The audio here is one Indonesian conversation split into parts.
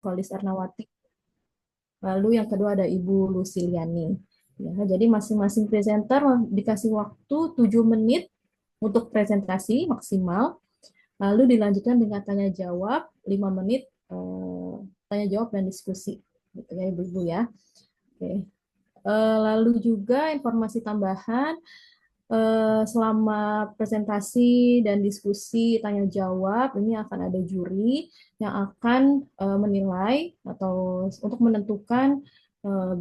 Kolis Ernawati. Lalu yang kedua ada Ibu Luciliani. Ya, jadi masing-masing presenter dikasih waktu 7 menit untuk presentasi maksimal. Lalu dilanjutkan dengan tanya jawab 5 menit, tanya jawab dan diskusi. Gitu ya Ibu-ibu ya. Oke. Lalu juga informasi tambahan, selama presentasi dan diskusi tanya jawab ini akan ada juri yang akan menilai atau untuk menentukan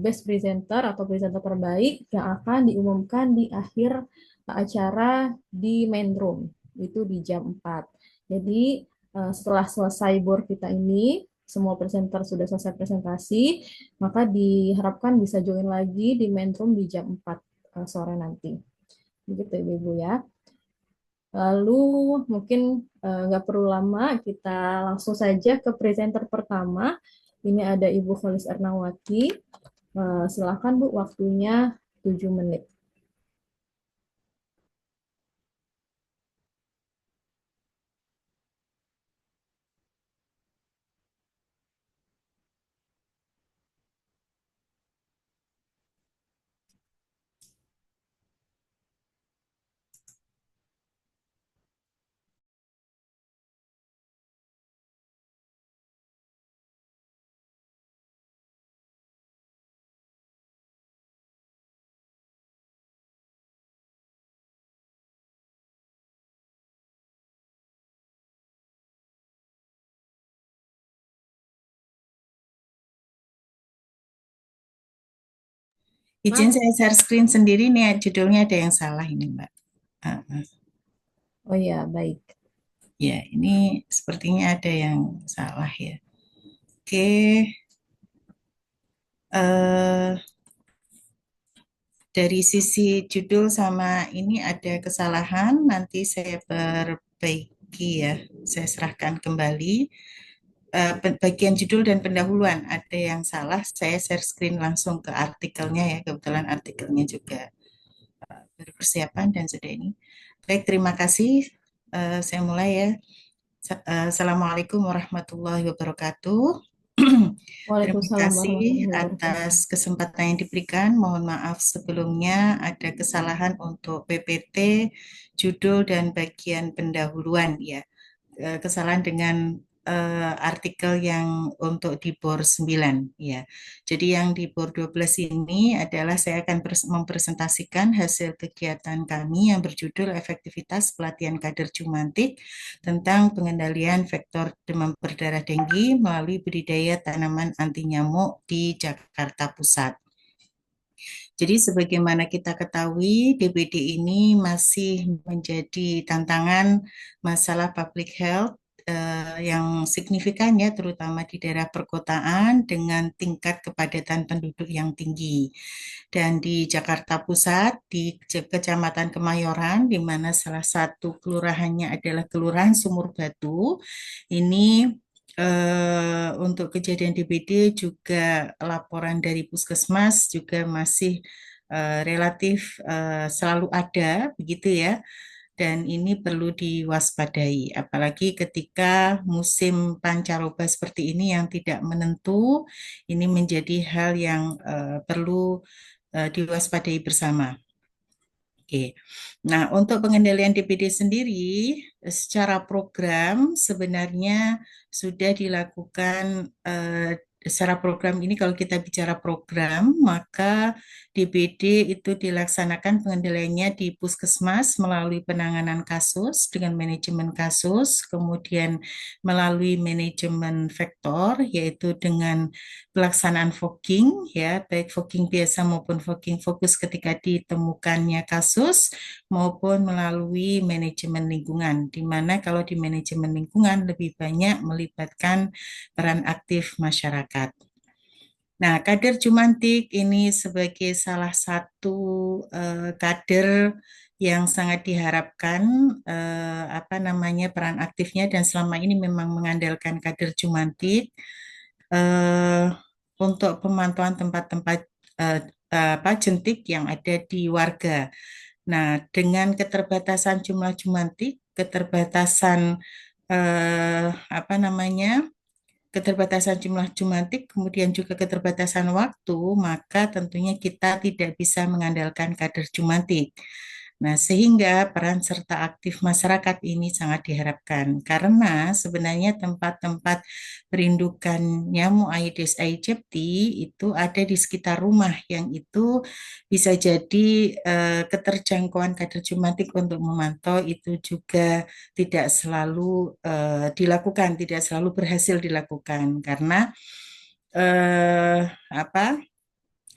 best presenter atau presenter terbaik yang akan diumumkan di akhir acara di main room itu di jam 4. Jadi setelah selesai board kita ini semua presenter sudah selesai presentasi, maka diharapkan bisa join lagi di main room di jam 4 sore nanti. Begitu Ibu ya. Lalu mungkin nggak perlu lama, kita langsung saja ke presenter pertama. Ini ada Ibu Kholis Ernawati. Silakan Bu, waktunya 7 menit. Izin Mas, saya share screen sendiri nih, judulnya ada yang salah ini, Mbak. Ah, ah. oh ya, baik. Ya, ini sepertinya ada yang salah ya. Oke, eh, dari sisi judul sama ini ada kesalahan, nanti saya perbaiki ya. Saya serahkan kembali. Bagian judul dan pendahuluan ada yang salah, saya share screen langsung ke artikelnya ya. Kebetulan artikelnya juga persiapan dan sudah ini. Baik, terima kasih. Saya mulai ya. Assalamualaikum warahmatullahi wabarakatuh. Terima Waalaikumsalam kasih warahmatullahi wabarakatuh. atas kesempatan yang diberikan. Mohon maaf sebelumnya ada kesalahan untuk PPT, judul dan bagian pendahuluan ya. Kesalahan dengan artikel yang untuk di BOR 9 ya. Jadi yang di BOR 12 ini adalah saya akan mempresentasikan hasil kegiatan kami yang berjudul efektivitas pelatihan kader Jumantik tentang pengendalian vektor demam berdarah denggi melalui budidaya tanaman anti nyamuk di Jakarta Pusat. Jadi sebagaimana kita ketahui, DBD ini masih menjadi tantangan masalah public health yang signifikan ya, terutama di daerah perkotaan dengan tingkat kepadatan penduduk yang tinggi. Dan di Jakarta Pusat, di Kecamatan Kemayoran, di mana salah satu kelurahannya adalah Kelurahan Sumur Batu, ini untuk kejadian DBD juga laporan dari Puskesmas juga masih relatif selalu ada, begitu ya. Dan ini perlu diwaspadai, apalagi ketika musim pancaroba seperti ini yang tidak menentu, ini menjadi hal yang perlu diwaspadai bersama. Oke. Nah, untuk pengendalian DPD sendiri secara program sebenarnya sudah dilakukan secara program ini kalau kita bicara program maka DPD itu dilaksanakan pengendaliannya di Puskesmas melalui penanganan kasus dengan manajemen kasus, kemudian melalui manajemen vektor yaitu dengan pelaksanaan fogging ya, baik fogging biasa maupun fogging fokus ketika ditemukannya kasus maupun melalui manajemen lingkungan, di mana kalau di manajemen lingkungan lebih banyak melibatkan peran aktif masyarakat. Nah, kader Jumantik ini sebagai salah satu kader yang sangat diharapkan apa namanya peran aktifnya dan selama ini memang mengandalkan kader Jumantik eh, untuk pemantauan tempat-tempat eh, apa jentik yang ada di warga. Nah, dengan keterbatasan jumlah Jumantik, keterbatasan apa namanya keterbatasan jumlah jumantik, kemudian juga keterbatasan waktu, maka tentunya kita tidak bisa mengandalkan kader jumantik. Nah, sehingga peran serta aktif masyarakat ini sangat diharapkan karena sebenarnya tempat-tempat perindukan nyamuk Aedes aegypti itu ada di sekitar rumah yang itu bisa jadi keterjangkauan kader jumantik untuk memantau itu juga tidak selalu dilakukan, tidak selalu berhasil dilakukan karena eh, apa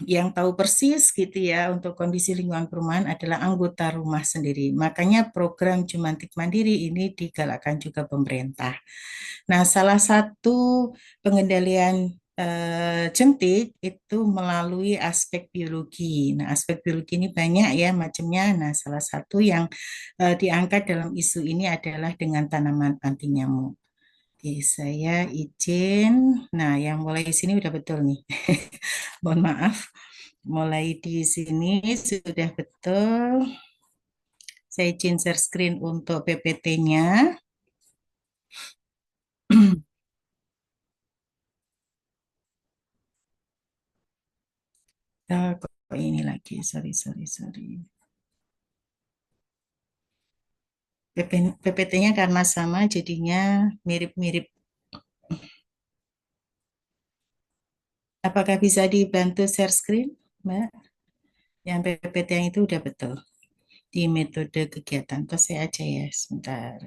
yang tahu persis gitu ya untuk kondisi lingkungan perumahan adalah anggota rumah sendiri. Makanya program Jumantik Mandiri ini digalakkan juga pemerintah. Nah, salah satu pengendalian jentik itu melalui aspek biologi. Nah, aspek biologi ini banyak ya macamnya. Nah, salah satu yang diangkat dalam isu ini adalah dengan tanaman anti nyamuk. Oke, saya izin. Nah, yang mulai di sini udah betul nih. Mohon maaf. Mulai di sini sudah betul. Saya izin share screen untuk PPT-nya. Kok ini lagi, sorry. PPT-nya karena sama, jadinya mirip-mirip. Apakah bisa dibantu share screen, Mbak? Yang PPT yang itu udah betul di metode kegiatan. Terus saya aja ya, sebentar.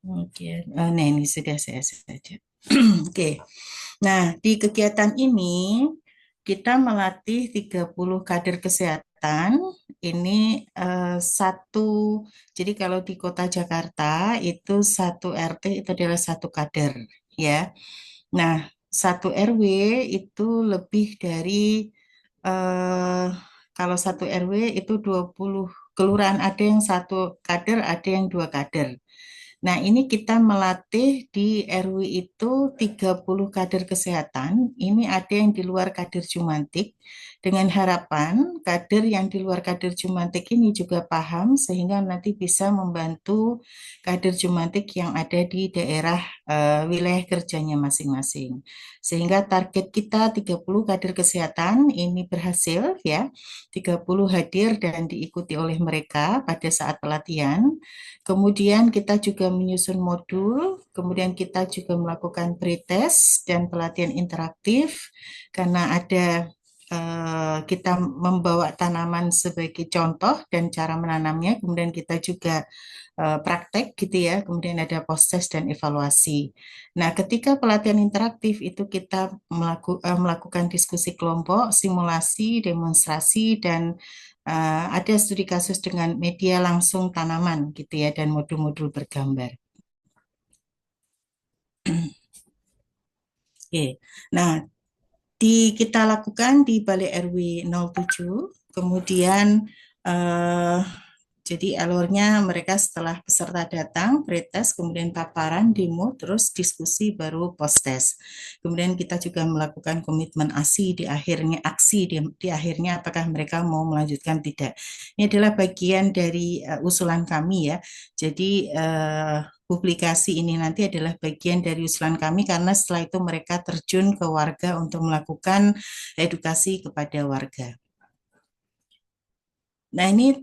Oke, nah ini sudah saya saja. Oke, nah di kegiatan ini kita melatih 30 kader kesehatan. Ini satu, jadi kalau di Kota Jakarta itu satu RT itu adalah satu kader, ya. Nah, satu RW itu lebih dari eh, kalau satu RW itu 20 kelurahan, ada yang satu kader, ada yang dua kader. Nah, ini kita melatih di RW itu 30 kader kesehatan. Ini ada yang di luar kader Jumantik. Dengan harapan kader yang di luar kader Jumantik ini juga paham sehingga nanti bisa membantu kader Jumantik yang ada di daerah wilayah kerjanya masing-masing. Sehingga target kita 30 kader kesehatan ini berhasil ya. 30 hadir dan diikuti oleh mereka pada saat pelatihan. Kemudian kita juga menyusun modul, kemudian kita juga melakukan pretest dan pelatihan interaktif karena ada kita membawa tanaman sebagai contoh dan cara menanamnya, kemudian kita juga praktek gitu ya, kemudian ada post test dan evaluasi. Nah, ketika pelatihan interaktif itu kita melakukan diskusi kelompok, simulasi, demonstrasi, dan ada studi kasus dengan media langsung tanaman gitu ya dan modul-modul bergambar. Oke. Nah, kita lakukan di Balai RW 07, kemudian eh, jadi alurnya mereka setelah peserta datang, pretest, kemudian paparan, demo, terus diskusi, baru post-test. Kemudian kita juga melakukan komitmen aksi di akhirnya apakah mereka mau melanjutkan tidak. Ini adalah bagian dari usulan kami ya. Jadi publikasi ini nanti adalah bagian dari usulan kami karena setelah itu mereka terjun ke warga untuk melakukan edukasi kepada warga. Nah, ini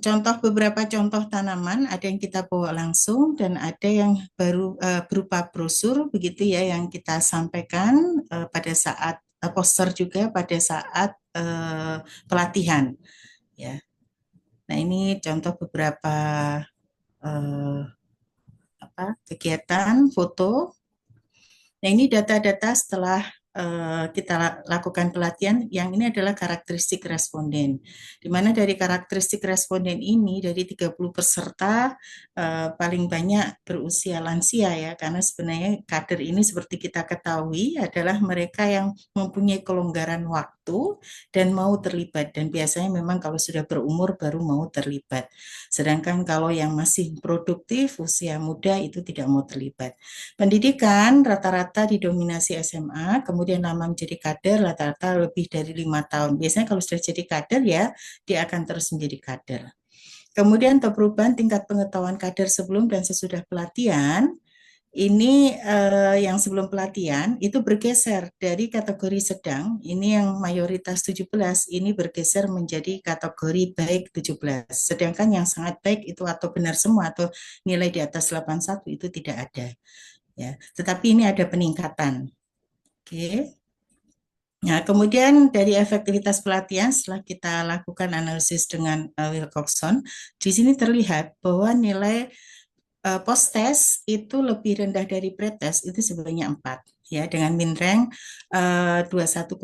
contoh beberapa contoh tanaman, ada yang kita bawa langsung dan ada yang baru berupa brosur begitu ya yang kita sampaikan pada saat poster juga pada saat pelatihan ya. Nah, ini contoh beberapa eh, kegiatan foto. Nah, ini data-data setelah kita lakukan pelatihan, yang ini adalah karakteristik responden. Di mana dari karakteristik responden ini, dari 30 peserta, paling banyak berusia lansia ya, karena sebenarnya kader ini seperti kita ketahui adalah mereka yang mempunyai kelonggaran waktu dan mau terlibat. Dan biasanya memang kalau sudah berumur baru mau terlibat. Sedangkan kalau yang masih produktif, usia muda itu tidak mau terlibat. Pendidikan rata-rata didominasi SMA, kemudian lama menjadi kader rata-rata lebih dari 5 tahun. Biasanya kalau sudah jadi kader ya, dia akan terus menjadi kader. Kemudian perubahan tingkat pengetahuan kader sebelum dan sesudah pelatihan, Ini yang sebelum pelatihan itu bergeser dari kategori sedang, ini yang mayoritas 17, ini bergeser menjadi kategori baik 17. Sedangkan yang sangat baik itu atau benar semua atau nilai di atas 81 itu tidak ada. Ya, tetapi ini ada peningkatan. Oke. Nah, kemudian dari efektivitas pelatihan setelah kita lakukan analisis dengan Wilcoxon, di sini terlihat bahwa nilai post test itu lebih rendah dari pretest itu sebenarnya 4 ya dengan min rank 21,5.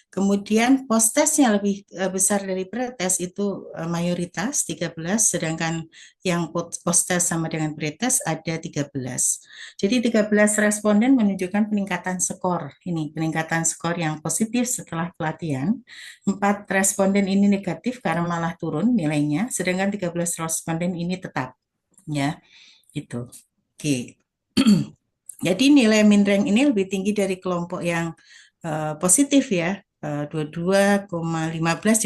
Kemudian post testnya lebih besar dari pretest itu mayoritas 13, sedangkan yang post test sama dengan pretest ada 13. Jadi 13 responden menunjukkan peningkatan skor. Ini peningkatan skor yang positif setelah pelatihan. 4 responden ini negatif karena malah turun nilainya, sedangkan 13 responden ini tetap ya. Itu. Oke. Jadi nilai min rank ini lebih tinggi dari kelompok yang positif ya, 22,15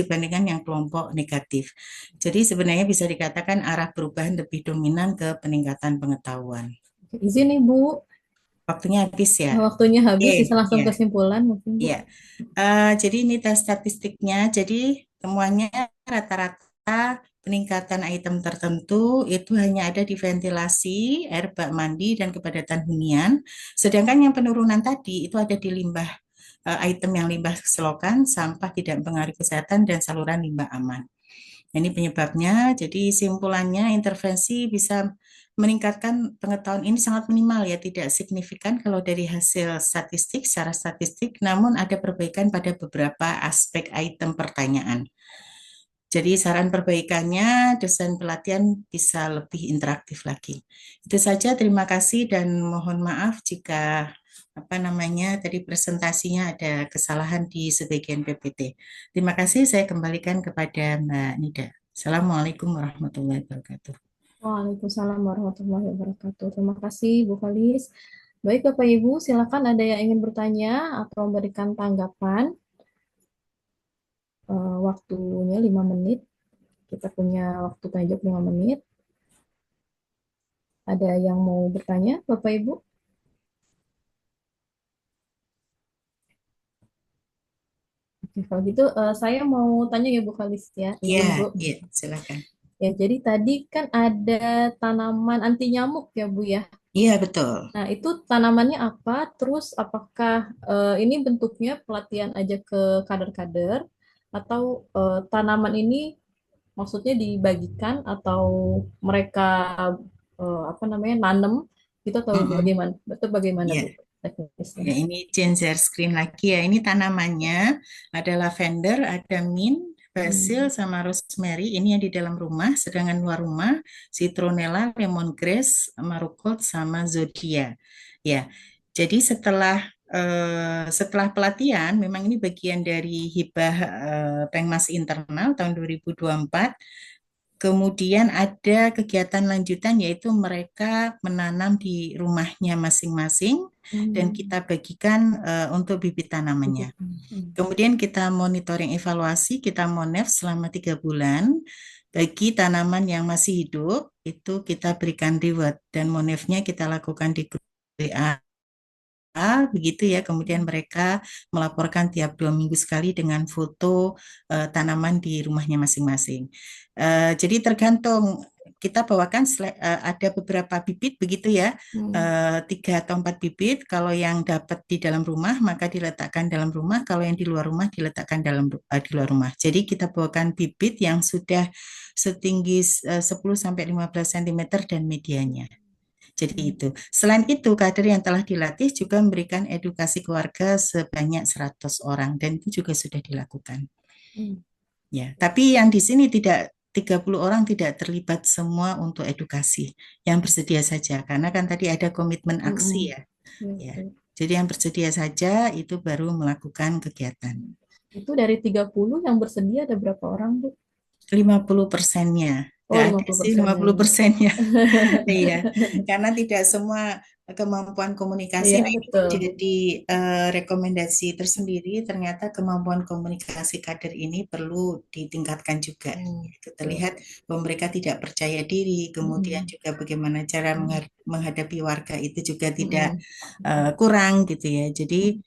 dibandingkan yang kelompok negatif. Jadi sebenarnya bisa dikatakan arah perubahan lebih dominan ke peningkatan pengetahuan. Izin nih Bu, Waktunya habis ya. waktunya Oke, habis, bisa langsung ya, kesimpulan mungkin Bu. ya. Jadi ini tes statistiknya. Jadi temuannya rata-rata peningkatan item tertentu itu hanya ada di ventilasi, air bak mandi, dan kepadatan hunian. Sedangkan yang penurunan tadi itu ada di limbah, item yang limbah selokan, sampah tidak mempengaruhi kesehatan, dan saluran limbah aman. Ini penyebabnya. Jadi simpulannya intervensi bisa meningkatkan pengetahuan ini sangat minimal ya, tidak signifikan kalau dari hasil statistik, secara statistik, namun ada perbaikan pada beberapa aspek item pertanyaan. Jadi saran perbaikannya desain pelatihan bisa lebih interaktif lagi. Itu saja, terima kasih dan mohon maaf jika apa namanya tadi presentasinya ada kesalahan di sebagian PPT. Terima kasih, saya kembalikan kepada Mbak Nida. Assalamualaikum warahmatullahi wabarakatuh. Waalaikumsalam warahmatullahi wabarakatuh. Terima kasih Bu Kalis. Baik Bapak Ibu, silakan ada yang ingin bertanya atau memberikan tanggapan. Waktunya 5 menit. Kita punya waktu tanya jawab 5 menit. Ada yang mau bertanya, Bapak Ibu? Oke, kalau gitu saya mau tanya ya Bu Kalis ya, izin Bu. Ya, ya, silakan. Ya, jadi tadi kan ada tanaman anti nyamuk ya Bu ya. Iya, betul. Nah, itu tanamannya apa? Terus apakah ini bentuknya pelatihan aja ke kader-kader atau tanaman ini maksudnya dibagikan atau mereka apa namanya nanam gitu atau Mm-mm. bagaimana? Betul bagaimana Ya. Bu teknisnya? Ya, ini Ginger screen lagi ya. Ini tanamannya ada lavender, ada mint, basil, Hmm. sama rosemary. Ini yang di dalam rumah. Sedangkan luar rumah, citronella, lemongrass, marigold, sama zodiac. Ya, jadi setelah pelatihan, memang ini bagian dari hibah Pengmas internal tahun 2024. Kemudian ada kegiatan lanjutan yaitu mereka menanam di rumahnya masing-masing dan Hmm. kita bagikan untuk bibit tanamannya. Begitu. Hmm. Kemudian kita monitoring evaluasi, kita monef selama 3 bulan. Bagi tanaman yang masih hidup, itu kita berikan reward dan monefnya kita lakukan di grup WA begitu ya. Kemudian Hmm. mereka melaporkan tiap 2 minggu sekali dengan foto tanaman di rumahnya masing-masing. Jadi tergantung kita bawakan ada beberapa bibit begitu ya, Hmm. 3 atau 4 bibit. Kalau yang dapat di dalam rumah maka diletakkan dalam rumah. Kalau yang di luar rumah diletakkan di luar rumah. Jadi kita bawakan bibit yang sudah setinggi 10 sampai 15 cm dan medianya. Jadi Hmm. itu. Selain itu, kader yang telah dilatih juga memberikan edukasi keluarga sebanyak 100 orang dan itu juga sudah dilakukan. Hmm. Ya, tapi yang di sini tidak 30 orang tidak terlibat semua untuk edukasi. Yang bersedia saja karena kan tadi ada komitmen Hmm. aksi Hmm. ya. Ya, Ya. betul. Jadi yang bersedia saja itu baru melakukan kegiatan. Itu dari 30 yang bersedia ada berapa orang, Bu? 50%-nya. Oh, Nggak lima ada puluh sih persennya. 50%-nya. Iya, karena tidak semua. kemampuan komunikasi. Iya, Nah, ini betul. menjadi rekomendasi tersendiri. Ternyata kemampuan komunikasi kader ini perlu ditingkatkan juga. Itu Betul. terlihat bahwa mereka tidak percaya diri, kemudian Mm-mm. juga bagaimana cara menghadapi warga itu juga tidak Mm-mm. kurang gitu ya. Jadi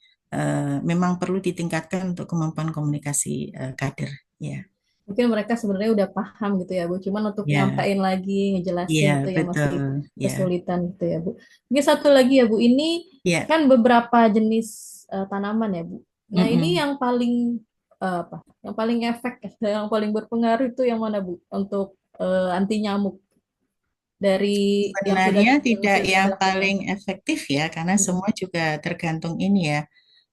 memang perlu ditingkatkan untuk kemampuan komunikasi kader. Ya, Mungkin mereka sebenarnya udah paham gitu ya, Bu. Cuman untuk ya, nyampein lagi, ngejelasin ya, itu yang masih betul. Ya, kesulitan gitu ya, Bu. Mungkin satu lagi ya, Bu. Ini ya. kan beberapa jenis tanaman ya, Bu. Nah, ini Mm-mm. yang paling apa? Yang paling efek, yang paling berpengaruh itu yang mana, Bu? Untuk anti nyamuk dari Sebenarnya yang tidak sudah yang dilakukan. paling efektif ya, karena Mm. semua juga tergantung ini ya.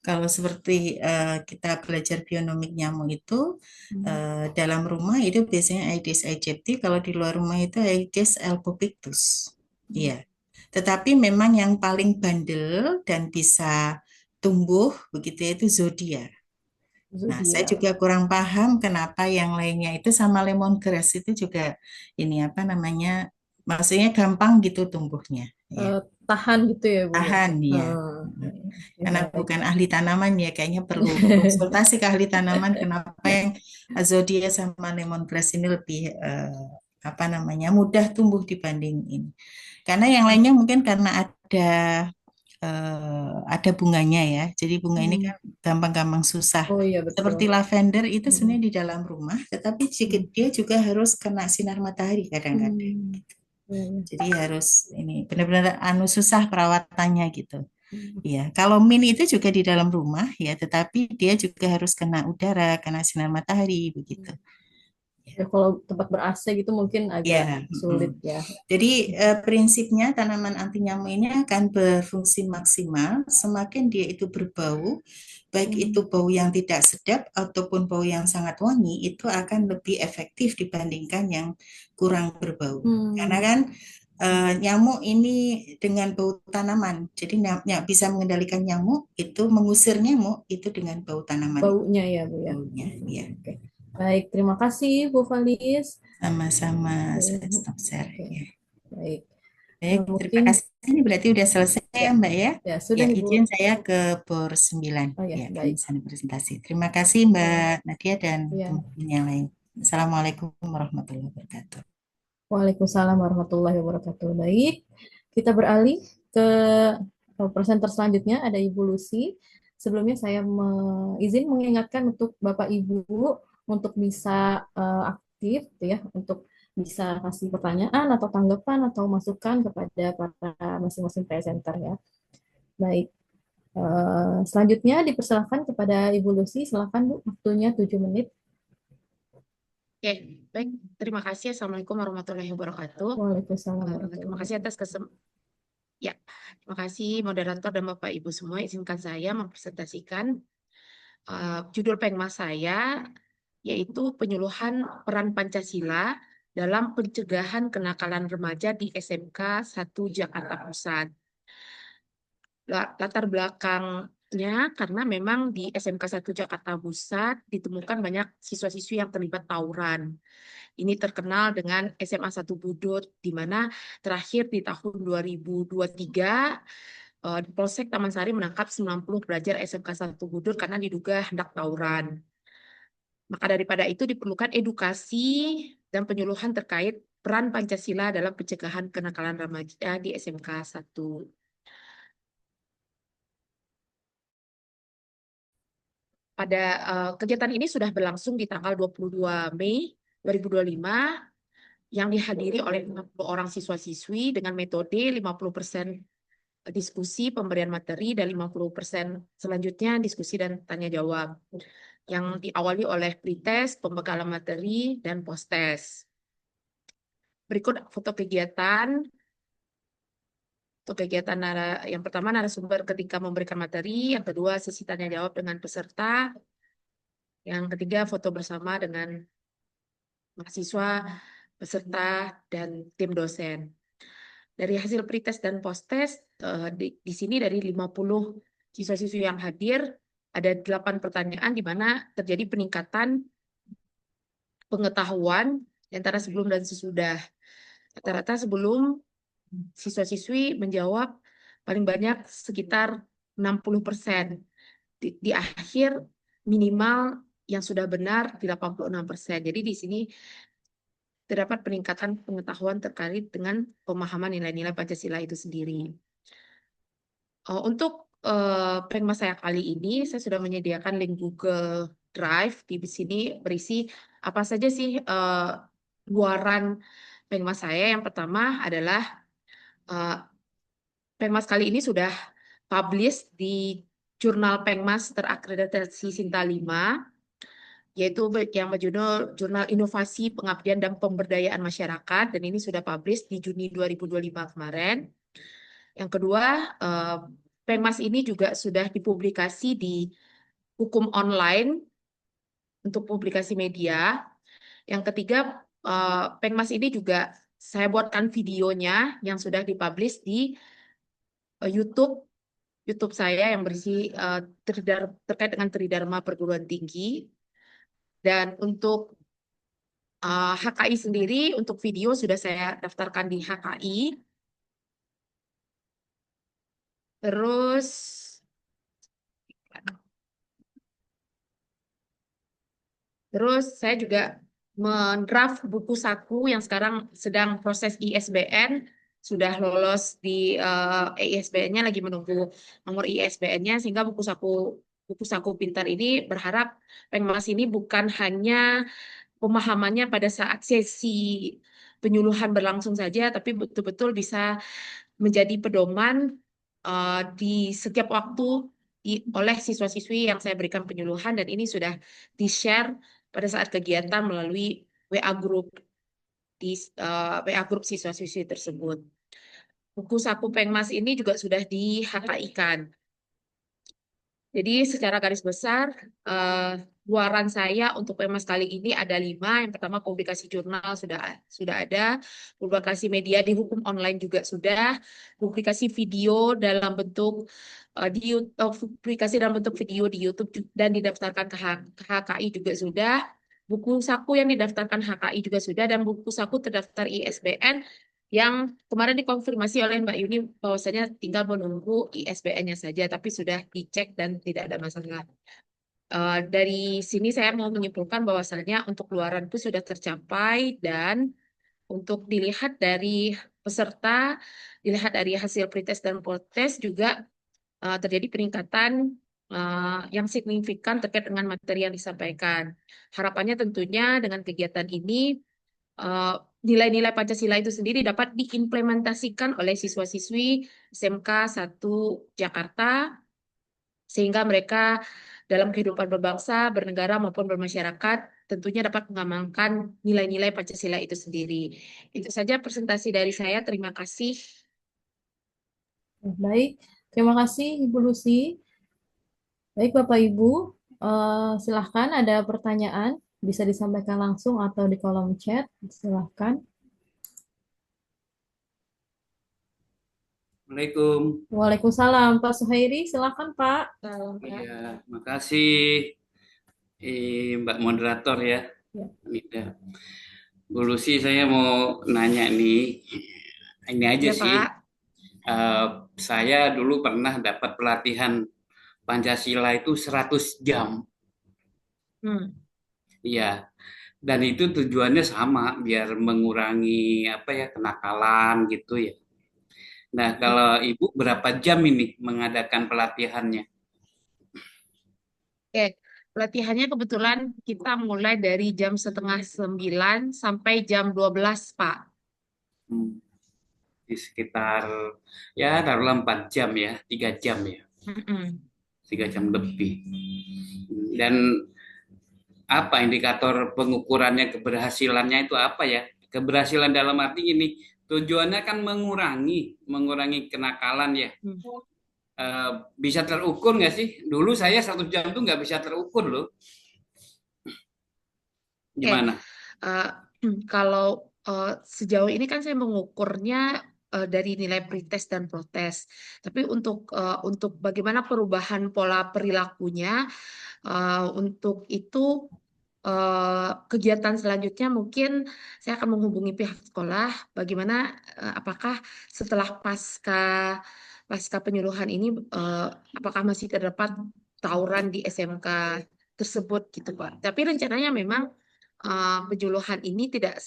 Kalau seperti kita belajar bionomik nyamuk itu Mm. dalam rumah itu biasanya Aedes aegypti, kalau di luar rumah itu Aedes albopictus. Iya. Tetapi memang yang paling bandel dan bisa tumbuh begitu ya, itu Zodia. Nah, saya Zodiak. juga kurang paham kenapa yang lainnya itu sama lemongrass itu juga ini apa namanya, maksudnya gampang gitu tumbuhnya, ya. Eh, tahan gitu ya, Bu ya. Tahan ya. Oke, oke, Karena baik. bukan ahli tanaman ya, kayaknya perlu konsultasi ke ahli tanaman kenapa yang Azodia sama lemongrass ini lebih apa namanya mudah tumbuh dibanding ini. Karena yang lainnya mungkin karena ada bunganya ya. Jadi bunga ini Hmm. kan gampang-gampang susah. Oh iya betul. Seperti lavender itu Hmm. sebenarnya di dalam rumah, tetapi jika Hmm. dia juga harus kena sinar matahari kadang-kadang. Hmm. Iya, iya. Jadi harus ini benar-benar anu susah perawatannya gitu. Hmm. Iya, kalau mini itu juga di dalam rumah ya, tetapi dia juga harus kena udara, kena sinar matahari begitu. Ya, kalau tempat ber-AC gitu mungkin Ya, agak mm. sulit ya. Jadi prinsipnya tanaman anti nyamuk ini akan berfungsi maksimal semakin dia itu berbau, baik itu Hmm. bau yang tidak sedap ataupun bau yang sangat wangi, itu akan lebih efektif dibandingkan yang kurang berbau. Karena Hmm. kan nyamuk ini dengan bau tanaman, jadi bisa mengendalikan nyamuk itu mengusir nyamuk itu dengan bau tanaman itu Baunya ya, Bu ya. baunya, ya. Oke. Baik, terima kasih Bu Valis. Sama-sama saya Oke, stop share oke. ya. Baik. Baik, terima Mungkin kasih. Ini berarti udah selesai ya, ya, Mbak ya. ya Ya, sudah nih Bu. izin saya ke BOR 9. Oh ya, Ya, kami baik. bisa presentasi. Terima kasih Ya, Mbak Nadia dan ya. teman-teman yang lain. Assalamualaikum warahmatullahi wabarakatuh. Waalaikumsalam warahmatullahi wabarakatuh. Baik, kita beralih ke presenter selanjutnya, ada Ibu Lucy. Sebelumnya saya izin mengingatkan untuk Bapak Ibu untuk bisa aktif gitu ya, untuk bisa kasih pertanyaan atau tanggapan atau masukan kepada para masing-masing presenter ya. Baik, selanjutnya dipersilakan kepada Ibu Lucy. Silakan Bu, waktunya 7 menit. Oke, baik. Terima kasih. Assalamualaikum warahmatullahi wabarakatuh. Waalaikumsalam Terima warahmatullahi kasih atas wabarakatuh. ya, terima kasih moderator dan Bapak Ibu semua. Izinkan saya mempresentasikan judul pengmas saya yaitu penyuluhan peran Pancasila dalam pencegahan kenakalan remaja di SMK 1 Jakarta Pusat. Latar belakangnya karena memang di SMK 1 Jakarta Pusat ditemukan banyak siswa-siswi yang terlibat tawuran. Ini terkenal dengan SMA 1 Budut, di mana terakhir di tahun 2023 di Polsek Taman Sari menangkap 90 pelajar SMK 1 Budut karena diduga hendak tawuran. Maka daripada itu diperlukan edukasi dan penyuluhan terkait peran Pancasila dalam pencegahan kenakalan remaja di SMK 1. Pada kegiatan ini sudah berlangsung di tanggal 22 Mei 2025 yang dihadiri oleh 60 orang siswa-siswi dengan metode 50% diskusi pemberian materi dan 50% selanjutnya diskusi dan tanya jawab yang diawali oleh pretest, pembekalan materi, dan posttest. Berikut foto kegiatan. Untuk kegiatan yang pertama narasumber ketika memberikan materi, yang kedua sesi tanya jawab dengan peserta, yang ketiga foto bersama dengan mahasiswa, peserta, dan tim dosen. Dari hasil pretest dan posttest, di sini dari 50 siswa-siswi yang hadir, ada 8 pertanyaan di mana terjadi peningkatan pengetahuan antara sebelum dan sesudah. Rata-rata sebelum siswa-siswi menjawab paling banyak sekitar 60%. Di akhir minimal yang sudah benar di 86%. Jadi di sini terdapat peningkatan pengetahuan terkait dengan pemahaman nilai-nilai Pancasila itu sendiri. Untuk Pengmas saya kali ini, saya sudah menyediakan link Google Drive. Di sini berisi apa saja sih luaran Pengmas saya. Yang pertama adalah Pengmas kali ini sudah publish di jurnal Pengmas terakreditasi Sinta 5, yaitu yang berjudul Jurnal Inovasi Pengabdian dan Pemberdayaan Masyarakat, dan ini sudah publish di Juni 2025 kemarin. Yang kedua, Pengmas ini juga sudah dipublikasi di Hukum Online untuk publikasi media. Yang ketiga, Pengmas ini juga saya buatkan videonya yang sudah dipublish di YouTube saya yang berisi terkait dengan Tridharma Perguruan Tinggi. Dan untuk HKI sendiri, untuk video sudah saya daftarkan di HKI. Terus saya juga mendraft buku saku yang sekarang sedang proses ISBN, sudah lolos di ISBN-nya, lagi menunggu nomor ISBN-nya, sehingga buku saku pintar ini berharap Pengmas ini bukan hanya pemahamannya pada saat sesi penyuluhan berlangsung saja, tapi betul-betul bisa menjadi pedoman di setiap waktu oleh siswa-siswi yang saya berikan penyuluhan, dan ini sudah di-share pada saat kegiatan melalui WA group di WA group siswa-siswi tersebut. Buku saku Pengmas ini juga sudah di-HKI-kan. Jadi secara garis besar, luaran saya untuk Pengmas kali ini ada 5. Yang pertama, publikasi jurnal sudah ada, publikasi media di Hukum Online juga sudah, publikasi video dalam bentuk publikasi dalam bentuk video di YouTube dan didaftarkan ke HKI juga sudah, buku saku yang didaftarkan HKI juga sudah, dan buku saku terdaftar ISBN yang kemarin dikonfirmasi oleh Mbak Yuni bahwasanya tinggal menunggu ISBN-nya saja, tapi sudah dicek dan tidak ada masalah. Dari sini saya mau menyimpulkan bahwasanya untuk luaran itu sudah tercapai, dan untuk dilihat dari peserta, dilihat dari hasil pretest dan post-test juga terjadi peningkatan yang signifikan terkait dengan materi yang disampaikan. Harapannya tentunya dengan kegiatan ini nilai-nilai Pancasila itu sendiri dapat diimplementasikan oleh siswa-siswi SMK 1 Jakarta, sehingga mereka dalam kehidupan berbangsa, bernegara maupun bermasyarakat tentunya dapat mengamalkan nilai-nilai Pancasila itu sendiri. Itu saja presentasi dari saya. Terima kasih. Baik, terima kasih Ibu Lucy. Baik Bapak Ibu, silahkan ada pertanyaan, bisa disampaikan langsung atau di kolom chat, silahkan. Assalamualaikum. Waalaikumsalam, Pak Suhairi, silahkan Pak. Ya, makasih Mbak Moderator ya. Ya. Nida. Bu Lucy, saya mau nanya nih, ini aja Ya, sih. Pak. Saya dulu pernah dapat pelatihan Pancasila itu 100 jam. Iya. Dan itu tujuannya sama, biar mengurangi apa ya, kenakalan gitu ya. Nah, kalau Ibu berapa jam ini mengadakan pelatihannya? Oke, pelatihannya kebetulan kita mulai dari jam 8:30 sampai jam 12, Pak. Di sekitar ya taruhlah 4 jam ya, 3 jam ya, 3 jam lebih. Dan apa indikator pengukurannya, keberhasilannya itu apa ya? Keberhasilan dalam arti ini tujuannya kan mengurangi kenakalan ya. Bisa terukur nggak sih? Dulu saya 1 jam tuh nggak bisa terukur loh. Gimana? Kalau sejauh ini kan saya mengukurnya dari nilai pretest dan protes. Tapi untuk bagaimana perubahan pola perilakunya, untuk itu kegiatan selanjutnya mungkin saya akan menghubungi pihak sekolah bagaimana apakah setelah pasca pasca penyuluhan ini apakah masih terdapat tawuran di SMK tersebut gitu Pak. Tapi rencananya memang penyuluhan ini tidak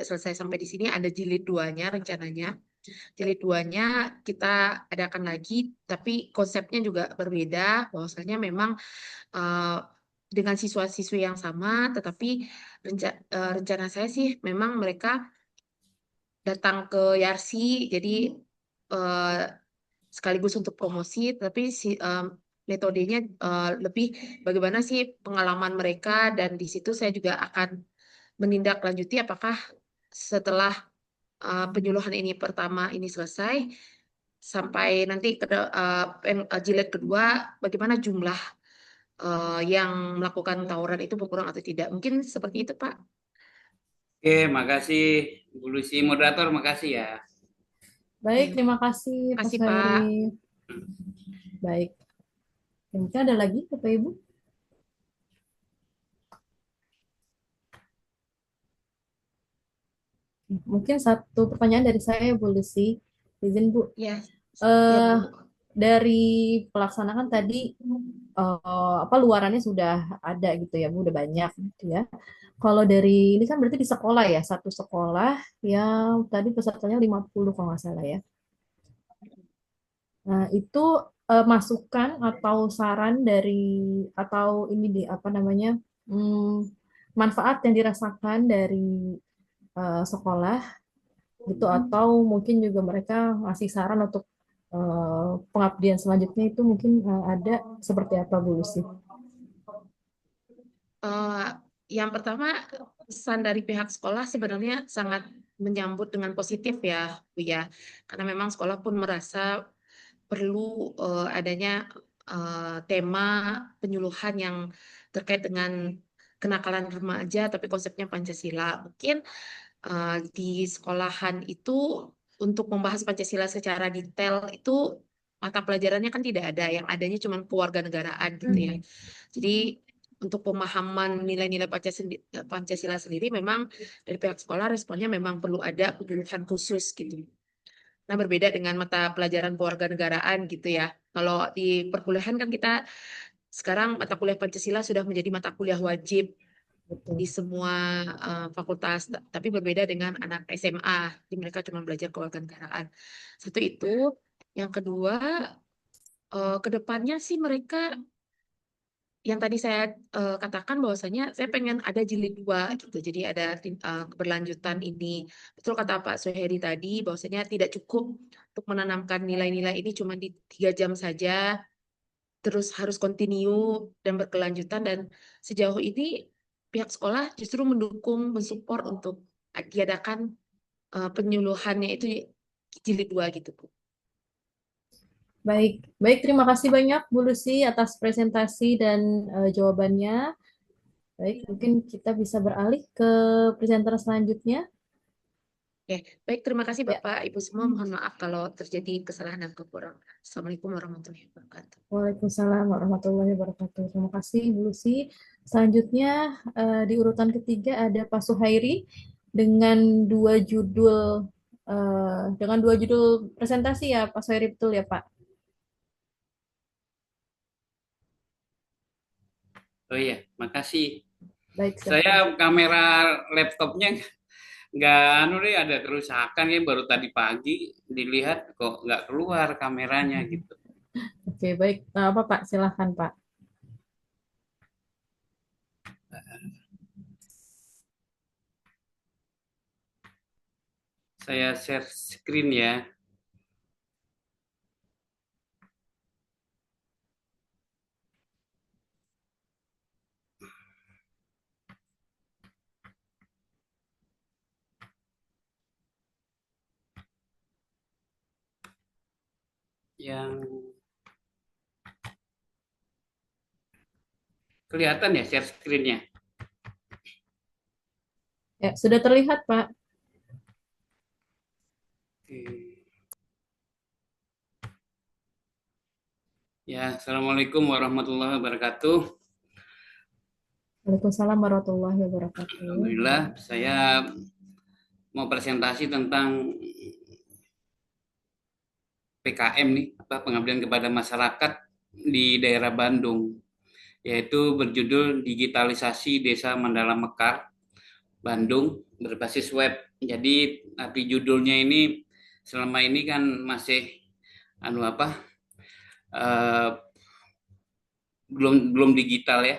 selesai sampai di sini, ada jilid 2-nya rencananya. Jilid 2-nya kita adakan lagi, tapi konsepnya juga berbeda, bahwasanya memang uh, dengan siswa-siswi yang sama, tetapi rencana saya sih memang mereka datang ke Yarsi, jadi uh, sekaligus untuk promosi, tapi metodenya lebih bagaimana sih pengalaman mereka, dan di situ saya juga akan menindaklanjuti apakah setelah penyuluhan ini pertama ini selesai sampai nanti ke jilid kedua, bagaimana jumlah yang melakukan tawuran itu berkurang atau tidak. Mungkin seperti itu, Pak. Oke, makasih Bu Lucy. Moderator, makasih ya. Baik, terima kasih Terima Pak kasih, Suhairi. Pak. Baik. Mungkin ada lagi Bapak Ibu? Mungkin satu pertanyaan dari saya, Bu Lucy. Izin, Bu. Ya, ya Eh, Bu. dari pelaksanaan tadi, apa luarannya sudah ada gitu ya, Bu, udah banyak gitu ya. Kalau dari ini kan berarti di sekolah ya, satu sekolah yang tadi pesertanya 50 kalau nggak salah ya. Nah, itu masukan atau saran dari atau ini di apa namanya manfaat yang dirasakan dari sekolah gitu, atau mungkin juga mereka ngasih saran untuk pengabdian selanjutnya itu mungkin ada seperti apa Bu Lucy? Eh, yang pertama, pesan dari pihak sekolah sebenarnya sangat menyambut dengan positif ya, Bu ya. Karena memang sekolah pun merasa perlu adanya tema penyuluhan yang terkait dengan kenakalan remaja, tapi konsepnya Pancasila. Mungkin di sekolahan itu untuk membahas Pancasila secara detail itu mata pelajarannya kan tidak ada, yang adanya cuma kewarganegaraan gitu ya. Jadi untuk pemahaman nilai-nilai Pancasila sendiri memang dari pihak sekolah responnya memang perlu ada penyuluhan khusus gitu. Nah, berbeda dengan mata pelajaran kewarganegaraan gitu ya. Kalau di perkuliahan kan kita sekarang mata kuliah Pancasila sudah menjadi mata kuliah wajib Betul. di semua fakultas, tapi berbeda dengan anak SMA, di mereka cuma belajar kewarganegaraan. Satu itu, yang kedua, ke depannya sih mereka yang tadi saya katakan bahwasanya saya pengen ada jilid 2 gitu. Jadi ada keberlanjutan ini. Betul kata Pak Suheri tadi bahwasanya tidak cukup untuk menanamkan nilai-nilai ini cuma di 3 jam saja, terus harus continue dan berkelanjutan, dan sejauh ini pihak sekolah justru mendukung, mensupport untuk diadakan penyuluhannya itu jilid 2 gitu, Bu. Baik, baik, terima kasih banyak Bu Lucy atas presentasi dan jawabannya. Baik, mungkin kita bisa beralih ke presenter selanjutnya. Oke, baik, terima kasih Ya, Bapak, Ibu semua. Mohon maaf kalau terjadi kesalahan dan kekurangan. Assalamualaikum warahmatullahi wabarakatuh. Waalaikumsalam warahmatullahi wabarakatuh. Terima kasih Bu Lucy. Selanjutnya di urutan ketiga ada Pak Suhairi dengan dengan dua judul presentasi ya Pak Suhairi, betul ya Pak? Oh iya, makasih. Baik, Saya silakan. kamera laptopnya nggak deh, ada kerusakan ya, baru tadi pagi dilihat kok nggak keluar kameranya gitu. Oke, baik. Apa Pak? Silakan Pak. Saya share screen ya. Yang kelihatan ya share screen-nya. Ya, sudah terlihat Pak. Oke. Ya, Assalamualaikum warahmatullahi wabarakatuh. Waalaikumsalam warahmatullahi wabarakatuh. Alhamdulillah, saya mau presentasi tentang PKM nih, pengabdian kepada masyarakat di daerah Bandung, yaitu berjudul Digitalisasi Desa Mandala Mekar, Bandung berbasis web. Jadi arti judulnya ini selama ini kan masih eh, belum digital ya.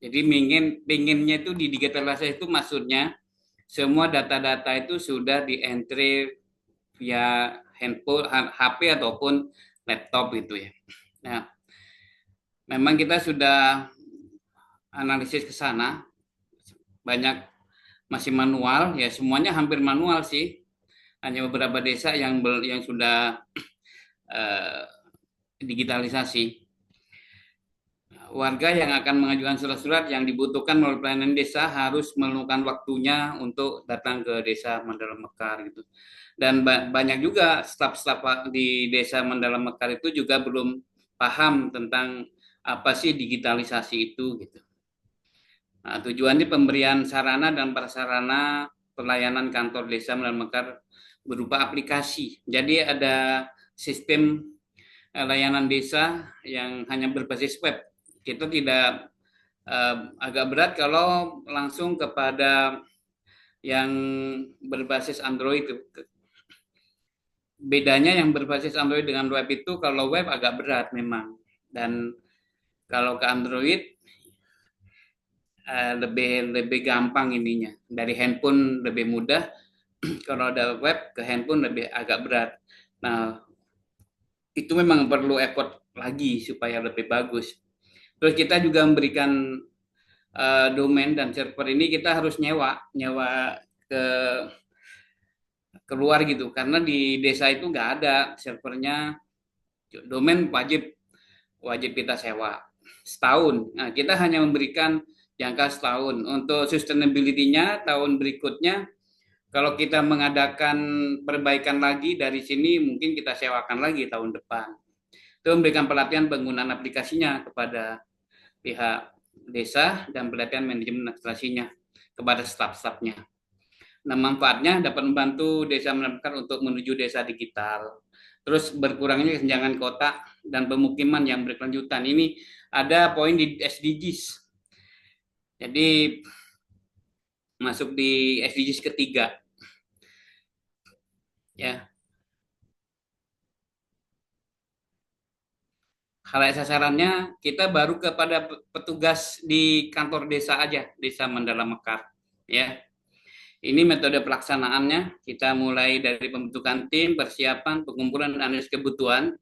Jadi pinginnya itu di digitalisasi itu maksudnya semua data-data itu sudah di-entry via handphone, HP ataupun laptop gitu ya. Nah, memang kita sudah analisis ke sana, banyak masih manual ya, semuanya hampir manual sih. Hanya beberapa desa yang sudah uh, digitalisasi. Warga yang akan mengajukan surat-surat yang dibutuhkan melalui pelayanan desa harus memerlukan waktunya untuk datang ke desa Mandala Mekar gitu. Dan banyak juga staf-staf di desa Mandala Mekar itu juga belum paham tentang apa sih digitalisasi itu gitu. Nah, tujuannya pemberian sarana dan prasarana pelayanan kantor desa Mandala Mekar berupa aplikasi. Jadi ada sistem layanan desa yang hanya berbasis web. Kita tidak agak berat kalau langsung kepada yang berbasis Android. Bedanya yang berbasis Android dengan web itu, kalau web agak berat memang, dan kalau ke Android lebih gampang ininya. Dari handphone lebih mudah, kalau ada web ke handphone lebih agak berat. Nah, itu memang perlu effort lagi supaya lebih bagus. Terus kita juga memberikan domain dan server ini kita harus nyewa ke keluar gitu, karena di desa itu nggak ada servernya. Domain wajib kita sewa setahun. Nah, kita hanya memberikan jangka setahun. Untuk sustainability-nya tahun berikutnya, kalau kita mengadakan perbaikan lagi dari sini, mungkin kita sewakan lagi tahun depan. Itu memberikan pelatihan penggunaan aplikasinya kepada pihak desa dan pelatihan manajemen administrasinya kepada staf-stafnya. Nah, manfaatnya dapat membantu desa menemukan untuk menuju desa digital. Terus berkurangnya kesenjangan kota dan pemukiman yang berkelanjutan. Ini ada poin di SDGs. Jadi masuk di SDGs ketiga. Ya. Halayak sasarannya kita baru kepada petugas di kantor desa aja, Desa Mandala Mekar. Ya. Ini metode pelaksanaannya, kita mulai dari pembentukan tim, persiapan, pengumpulan analisis kebutuhan,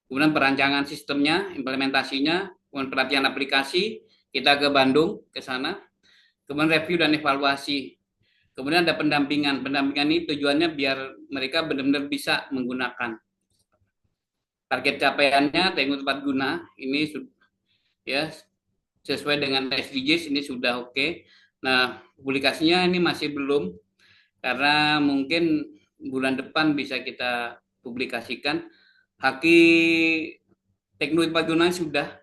kemudian perancangan sistemnya, implementasinya, kemudian pelatihan aplikasi, kita ke Bandung, ke sana, kemudian review dan evaluasi. Kemudian ada pendampingan. Pendampingan ini tujuannya biar mereka benar-benar bisa menggunakan. Target capaiannya teknik tepat guna ini ya sesuai dengan SDGs, ini sudah oke. Nah, publikasinya ini masih belum, karena mungkin bulan depan bisa kita publikasikan. Haki teknik tepat guna sudah,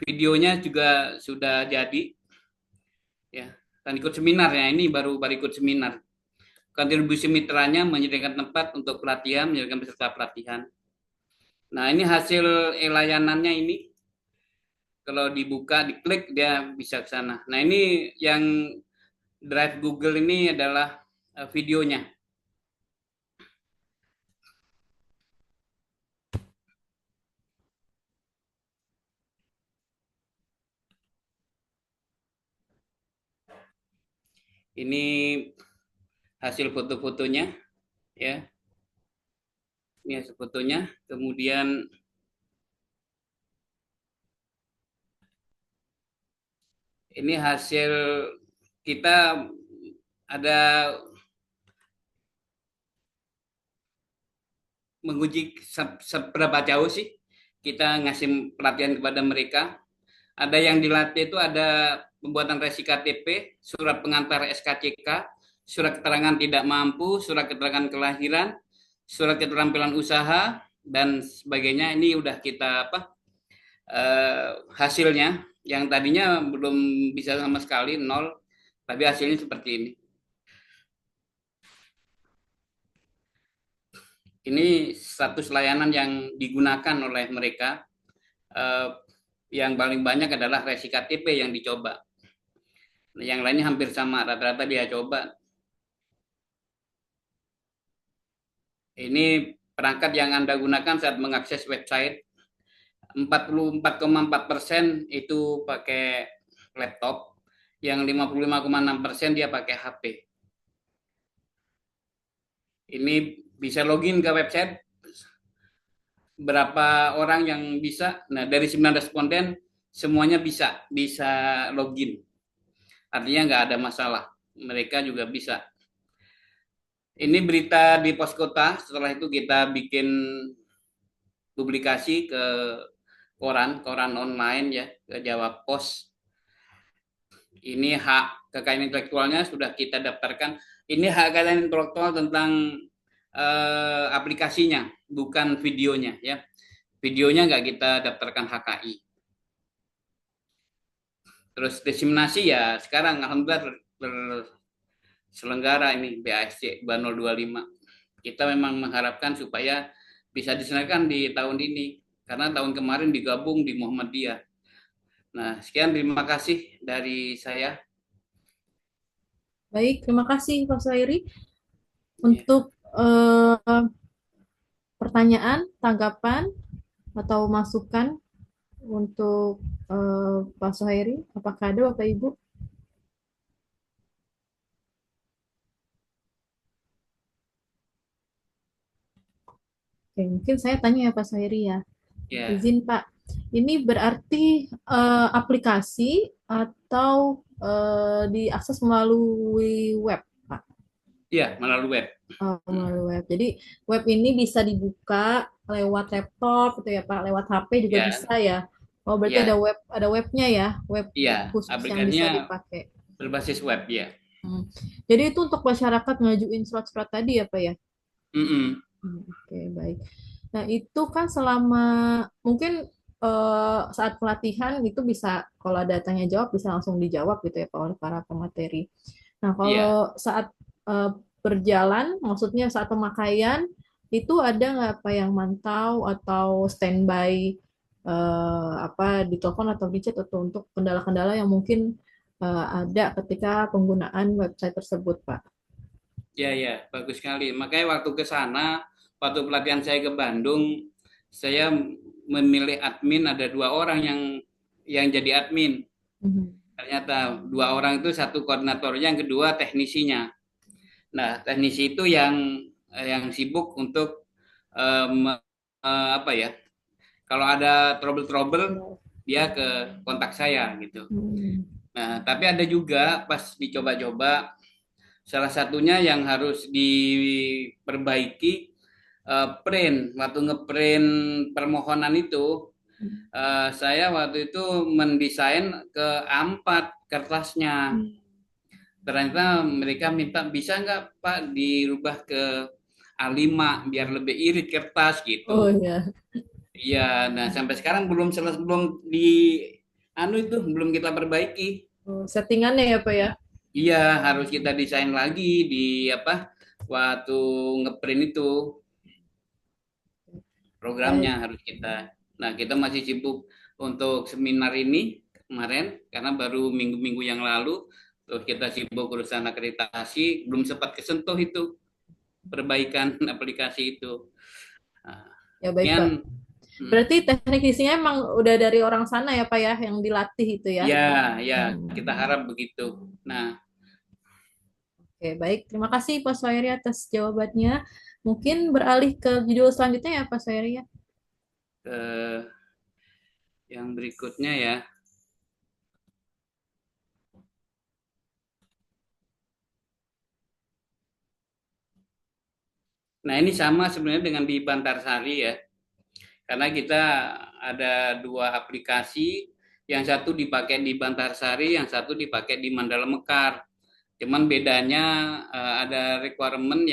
videonya juga sudah jadi, ya. Dan ikut seminar ya, ini baru ikut seminar. Kontribusi mitranya menyediakan tempat untuk pelatihan, menyediakan peserta pelatihan. Nah, ini hasil layanannya ini. Kalau dibuka, diklik, dia bisa ke sana. Nah, ini yang Drive Google ini adalah videonya. Ini hasil foto-fotonya, ya. Ini hasil fotonya. Kemudian ini hasil kita ada menguji seberapa jauh sih kita ngasih pelatihan kepada mereka. Ada yang dilatih itu ada pembuatan resi KTP, surat pengantar SKCK, surat keterangan tidak mampu, surat keterangan kelahiran, surat keterampilan usaha, dan sebagainya. Ini udah kita hasilnya, yang tadinya belum bisa sama sekali, 0, tapi hasilnya seperti ini. Ini status layanan yang digunakan oleh mereka. Yang paling banyak adalah Resi KTP yang dicoba. Yang lainnya hampir sama, rata-rata dia coba. Ini perangkat yang Anda gunakan saat mengakses website. 44,4% itu pakai laptop, yang 55,6% dia pakai HP. Ini bisa login ke website, berapa orang yang bisa? Nah, dari 9 responden semuanya bisa login. Artinya nggak ada masalah. Mereka juga bisa. Ini berita di Pos Kota. Setelah itu kita bikin publikasi ke koran online ya, ke Jawa Pos. Ini hak kekayaan intelektualnya sudah kita daftarkan. Ini hak kekayaan intelektual tentang aplikasinya, bukan videonya ya. Videonya nggak kita daftarkan HKI. Terus diseminasi ya sekarang alhamdulillah terselenggara ini BASC 2025. Kita memang mengharapkan supaya bisa diselenggarakan di tahun ini karena tahun kemarin digabung di Muhammadiyah. Nah, sekian terima kasih dari saya. Baik, terima kasih Pak Suhairi untuk pertanyaan, tanggapan, atau masukan untuk Pak Suhairi. Apakah ada Bapak Ibu? Oke, mungkin saya tanya ya Pak Suhairi ya. Ya, Izin Pak, ini berarti aplikasi atau diakses melalui web, Pak? ya melalui web. Melalui web. Jadi web ini bisa dibuka lewat laptop gitu ya Pak, lewat HP juga Ya, bisa ya. Oh, berarti ya, ada webnya ya, web ya. khusus yang bisa Aplikasinya dipakai. berbasis web ya. Jadi itu untuk masyarakat ngajuin surat-surat tadi ya Pak ya? Mm-mm. Oke, baik. Nah, itu kan selama mungkin saat pelatihan itu bisa kalau ada tanya jawab bisa langsung dijawab gitu ya Pak oleh para pemateri. Nah, Ya, kalau saat berjalan, maksudnya saat pemakaian itu ada nggak Pak yang mantau atau standby apa di telepon atau di chat atau untuk kendala-kendala yang mungkin ada ketika penggunaan website tersebut, Pak? ya, bagus sekali. Makanya waktu ke sana, waktu pelatihan saya ke Bandung, saya memilih admin ada 2 orang yang jadi admin. Mhm. Ternyata 2 orang itu satu koordinatornya, yang kedua teknisinya. Nah, teknisi itu yang sibuk untuk apa ya? Kalau ada trouble-trouble dia ke kontak saya gitu. Hmm. Nah, tapi ada juga pas dicoba-coba salah satunya yang harus diperbaiki print. Waktu ngeprint permohonan itu saya waktu itu mendesain ke A4 kertasnya. Ternyata mereka minta bisa nggak Pak dirubah ke A5 biar lebih irit kertas Oh gitu. ya. Iya, nah sampai sekarang belum selesai, belum di itu belum kita perbaiki. Oh, settingannya ya Pak ya. Iya, harus kita desain lagi di apa waktu ngeprint itu programnya Baik. harus kita. Nah, kita masih sibuk untuk seminar ini kemarin karena baru minggu-minggu yang lalu. Terus kita sibuk urusan akreditasi, belum sempat kesentuh itu perbaikan aplikasi itu. Nah, Ya baik Pak. sekian. Berarti teknik isinya emang udah dari orang sana ya Pak ya yang dilatih itu ya. Ya, ya, kita Hmm. harap begitu. Nah, Oke, baik. Terima kasih Pak Soeri atas jawabannya. Mungkin beralih ke judul selanjutnya ya Pak Soeri ya. ke yang berikutnya ya. Nah, ini sama sebenarnya dengan di Bantarsari ya. Karena kita ada 2 aplikasi, yang satu dipakai di Bantarsari, yang satu dipakai di Mandala Mekar. Cuman bedanya ada requirement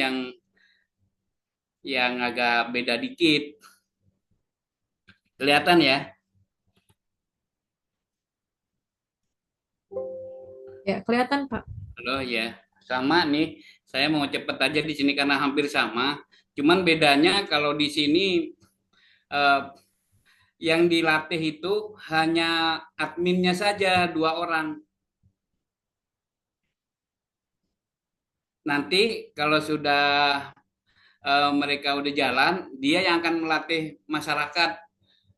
yang agak beda dikit. Kelihatan ya? Ya, kelihatan Pak. Halo ya. Sama nih, saya mau cepet aja di sini karena hampir sama. Cuman bedanya kalau di sini eh, yang dilatih itu hanya adminnya saja 2 orang. Nanti kalau sudah mereka udah jalan, dia yang akan melatih masyarakat.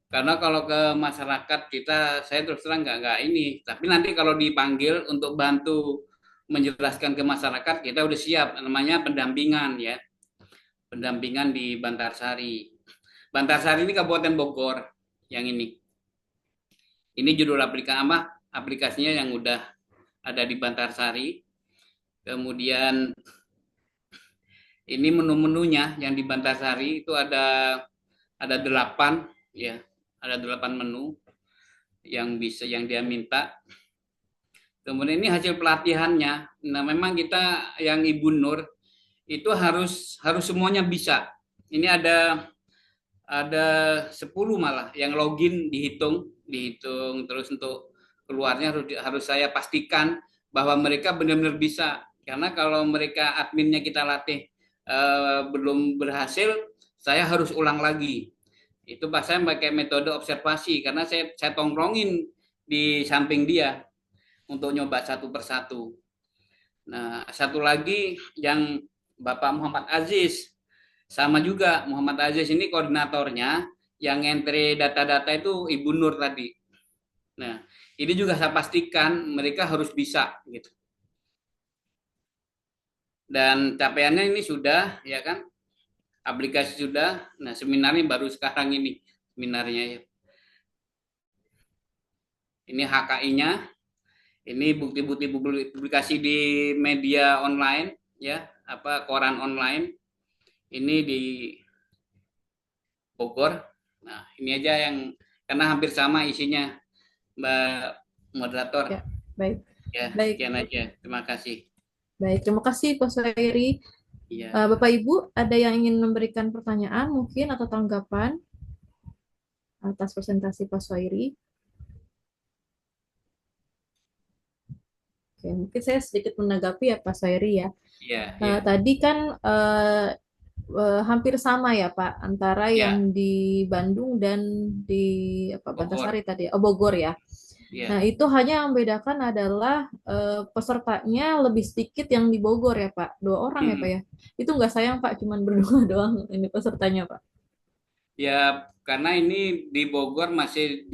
Karena kalau ke masyarakat kita, saya terus terang nggak ini. Tapi nanti kalau dipanggil untuk bantu menjelaskan ke masyarakat, kita udah siap. Namanya pendampingan ya, pendampingan di Bantarsari. Bantarsari ini Kabupaten Bogor yang ini. Ini judul aplikasi apa? Aplikasinya yang udah ada di Bantarsari. Kemudian ini menu-menunya yang di Bantarsari itu ada 8 ya, ada 8 menu yang bisa yang dia minta. Kemudian ini hasil pelatihannya. Nah, memang kita yang Ibu Nur itu harus semuanya bisa. Ini ada 10 malah yang login dihitung terus untuk keluarnya harus saya pastikan bahwa mereka benar-benar bisa. Karena kalau mereka adminnya kita latih belum berhasil, saya harus ulang lagi. Itu pas saya pakai metode observasi karena saya tongkrongin di samping dia untuk nyoba satu persatu. Nah, satu lagi yang Bapak Muhammad Aziz, sama juga Muhammad Aziz ini koordinatornya, yang entry data-data itu Ibu Nur tadi. Nah, ini juga saya pastikan mereka harus bisa gitu. Dan capaiannya ini sudah, ya kan? Aplikasi sudah. Nah, seminarnya baru sekarang ini seminarnya ya. Ini HKI-nya, ini bukti-bukti publikasi di media online ya, apa koran online. Ini di Bogor. Nah, ini aja yang karena hampir sama isinya, Mbak Moderator. Ya, baik. Ya, Baik. sekian aja. Terima kasih. Baik, terima kasih Pak Suhairi. Iya. Bapak Ibu, ada yang ingin memberikan pertanyaan mungkin atau tanggapan atas presentasi Pak Suhairi? Oke, mungkin saya sedikit menanggapi ya Pak Suhairi ya. Iya, iya. Tadi kan hampir sama ya Pak antara Iya. yang di Bandung dan di Bantarsari tadi, Bogor ya. Iya. Nah, itu hanya yang membedakan adalah pesertanya lebih sedikit yang di Bogor ya Pak, 2 orang ya Pak ya. Itu nggak sayang Pak, cuman berdua doang ini pesertanya Pak. Ya, karena ini di Bogor masih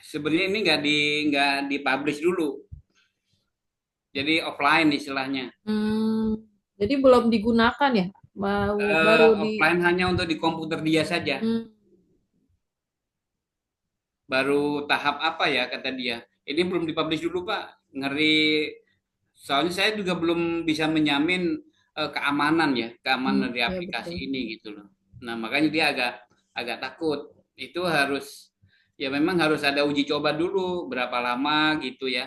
sebenarnya ini nggak dipublish dulu. Jadi offline istilahnya. Jadi belum digunakan ya, baru di. Offline hanya untuk di komputer dia saja. Baru tahap apa ya kata dia. Ini belum dipublish dulu Pak. Ngeri. Soalnya saya juga belum bisa menjamin keamanan dari Ya aplikasi betul. ini gitu loh. Nah, makanya dia agak takut. Itu ya memang harus ada uji coba dulu berapa lama gitu ya.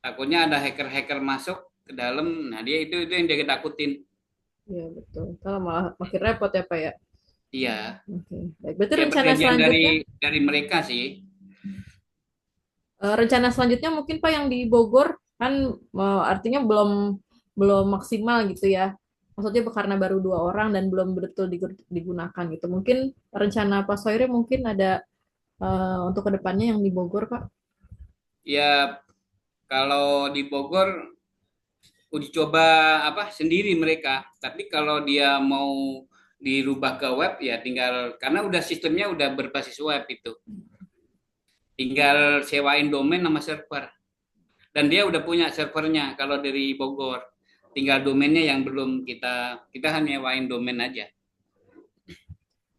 Takutnya ada hacker-hacker masuk ke dalam. Nah, itu yang dia takutin. Ya betul. Kalau malah makin repot ya Pak ya. Iya. Oke. Baik. Berarti Ya rencana perjanjian selanjutnya, dari mereka sih. mungkin Pak yang di Bogor kan artinya belum belum maksimal gitu ya. Maksudnya karena baru 2 orang dan belum betul digunakan gitu. Mungkin rencana Pak Soire mungkin ada untuk kedepannya yang di Bogor Pak. Ya kalau di Bogor uji coba apa sendiri mereka. Tapi kalau dia mau dirubah ke web ya tinggal karena udah sistemnya udah berbasis web itu. Tinggal sewain domain sama server. Dan dia udah punya servernya kalau dari Bogor. Tinggal domainnya yang belum kita hanya sewain domain aja.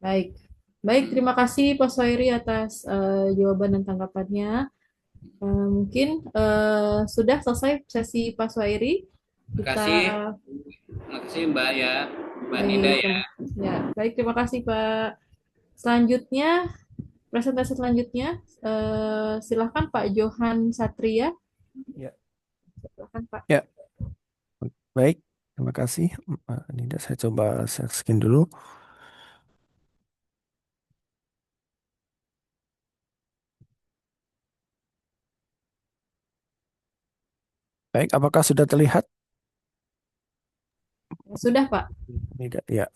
Baik. Baik, terima kasih Pak Soiri atas jawaban dan tanggapannya. Mungkin sudah selesai sesi Pak Soiri. Terima kasih. Terima kasih Mbak ya. Mbak Nida ya. Ya, baik, terima kasih Pak. Selanjutnya, presentasi selanjutnya, silahkan Pak Johan Satria. Ya. Silahkan Pak. Ya, baik, terima kasih. Nida, saya coba share screen dulu. Baik, apakah sudah terlihat? Sudah, Pak. Tidak, ya.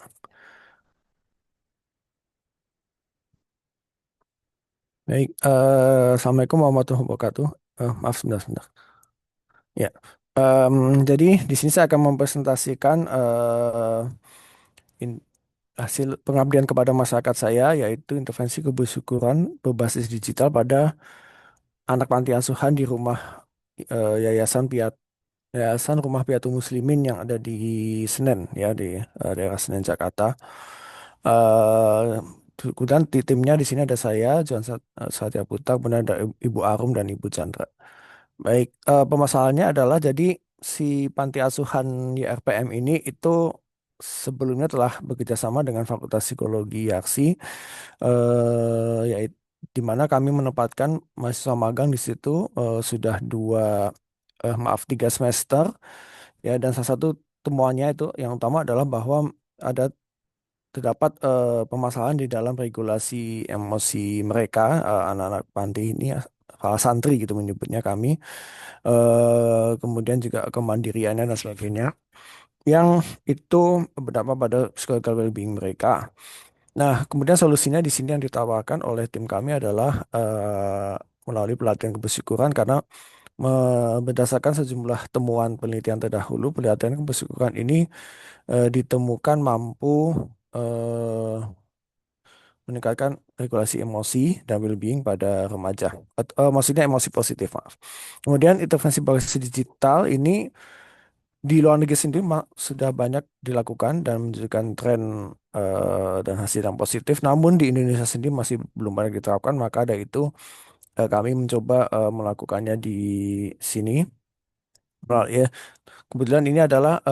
Baik, Assalamualaikum warahmatullahi wabarakatuh. Maaf, sebentar, sebentar. Ya, jadi di sini saya akan mempresentasikan in- hasil pengabdian kepada masyarakat saya, yaitu intervensi kebersyukuran berbasis digital pada anak panti asuhan di rumah Yayasan Yayasan Rumah Piatu Muslimin yang ada di Senen, ya di daerah Senen Jakarta. Eh Kemudian di timnya di sini ada saya, Satya Putra, kemudian ada Ibu Arum dan Ibu Chandra. Baik, permasalahannya adalah jadi si panti asuhan YRPM ini itu sebelumnya telah bekerja sama dengan Fakultas Psikologi Yaksi, yaitu di mana kami menempatkan mahasiswa magang di situ sudah maaf 3 semester, ya, dan salah satu temuannya itu yang utama adalah bahwa ada terdapat permasalahan di dalam regulasi emosi mereka, anak-anak panti ini ya, para santri gitu menyebutnya kami, kemudian juga kemandiriannya dan sebagainya, yang itu berdampak pada physical well-being mereka. Nah, kemudian solusinya di sini yang ditawarkan oleh tim kami adalah melalui pelatihan kebersyukuran, karena berdasarkan sejumlah temuan penelitian terdahulu, pelatihan kebersyukuran ini ditemukan mampu eh, meningkatkan regulasi emosi dan well-being pada remaja. Maksudnya emosi positif, maaf. Kemudian intervensi berbasis digital ini di luar negeri sendiri sudah banyak dilakukan dan menunjukkan tren dan hasil yang positif. Namun di Indonesia sendiri masih belum banyak diterapkan. Maka dari itu kami mencoba melakukannya di sini. Nah, ya, kebetulan ini adalah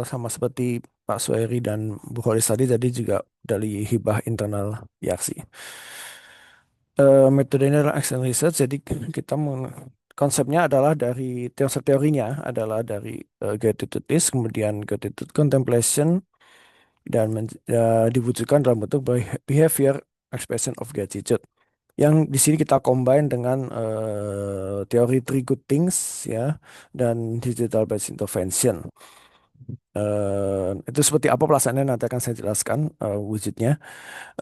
sama seperti Pak Sueri dan Bu Holis tadi, jadi juga dari hibah internal Yaksi. Metodenya adalah action research, jadi kita konsepnya adalah dari teorinya adalah dari gratitude list, kemudian gratitude contemplation, dan diwujudkan dalam bentuk behavior expression of gratitude. Yang di sini kita combine dengan teori three good things, ya, dan digital based intervention. Itu seperti apa pelaksanaannya nanti akan saya jelaskan wujudnya.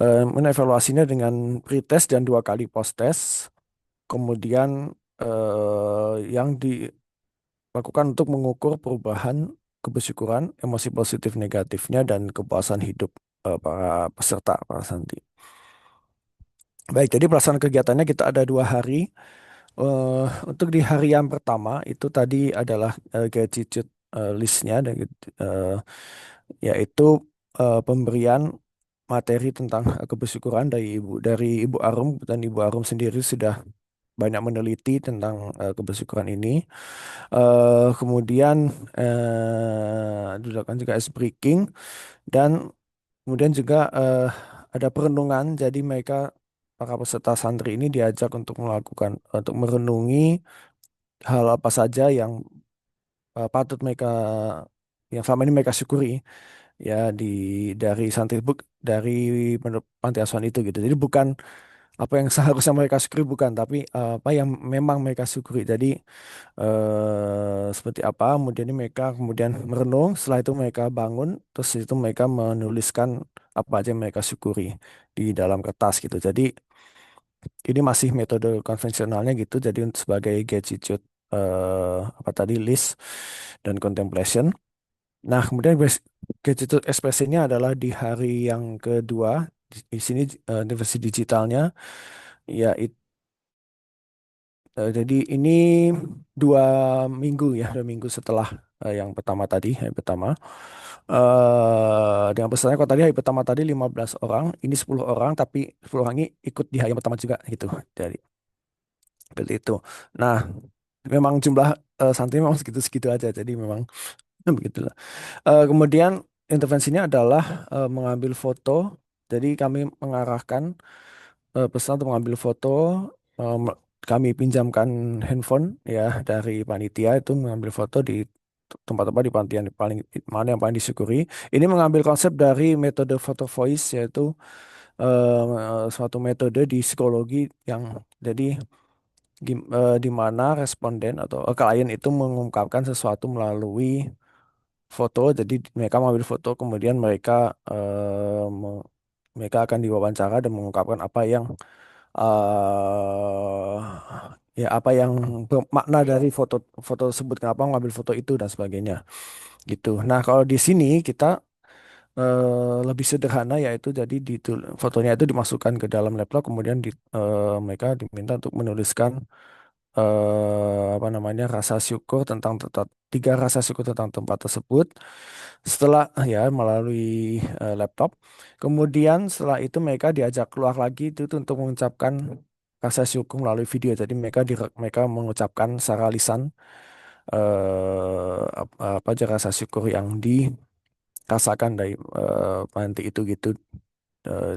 Menevaluasinya dengan pretest dan 2 kali post-test. Kemudian yang dilakukan untuk mengukur perubahan kebersyukuran, emosi positif negatifnya, dan kepuasan hidup para peserta, para santri. Baik, jadi pelaksanaan kegiatannya kita ada 2 hari. Untuk di hari yang pertama itu tadi adalah gratitude listnya, dan yaitu pemberian materi tentang kebersyukuran dari Ibu Arum, dan Ibu Arum sendiri sudah banyak meneliti tentang kebersyukuran ini. Kemudian dilakukan juga ice breaking, dan kemudian juga ada perenungan. Jadi mereka, para peserta santri ini diajak untuk merenungi hal apa saja yang patut mereka, yang selama ini mereka syukuri, ya, dari santri book, dari panti asuhan itu gitu. Jadi bukan apa yang seharusnya mereka syukuri, bukan, tapi apa yang memang mereka syukuri. Jadi seperti apa, kemudian ini mereka kemudian merenung. Setelah itu mereka bangun, terus itu mereka menuliskan apa aja yang mereka syukuri di dalam kertas gitu. Jadi ini masih metode konvensionalnya gitu. Jadi sebagai gratitude apa tadi, list dan contemplation. Nah, kemudian gratitude ekspresinya adalah di hari yang kedua. Di sini versi digitalnya, ya, jadi ini 2 minggu, ya, 2 minggu setelah yang pertama tadi, hari pertama. Dengan pesannya, kalau tadi hari pertama tadi 15 orang, ini 10 orang, tapi 10 orang ini ikut di hari yang pertama juga gitu. Jadi seperti itu. Nah, memang jumlah santri memang segitu-segitu aja, jadi memang begitulah. Kemudian intervensinya adalah mengambil foto. Jadi kami mengarahkan pesan untuk mengambil foto. Kami pinjamkan handphone, ya, dari panitia itu mengambil foto di tempat-tempat di panti yang paling mana yang paling disyukuri. Ini mengambil konsep dari metode photo voice, yaitu suatu metode di psikologi yang jadi di mana responden atau klien itu mengungkapkan sesuatu melalui foto. Jadi mereka mengambil foto, kemudian mereka akan diwawancara dan mengungkapkan apa yang eh ya apa yang makna dari foto tersebut, kenapa mengambil foto itu dan sebagainya gitu. Nah, kalau di sini kita lebih sederhana, yaitu jadi fotonya itu dimasukkan ke dalam laptop, kemudian mereka diminta untuk menuliskan apa namanya, rasa syukur tentang tiga rasa syukur tentang tempat tersebut setelah ya melalui laptop. Kemudian setelah itu mereka diajak keluar lagi itu untuk mengucapkan rasa syukur melalui video. Jadi mereka mengucapkan secara lisan apa aja rasa syukur yang dirasakan dari panti itu gitu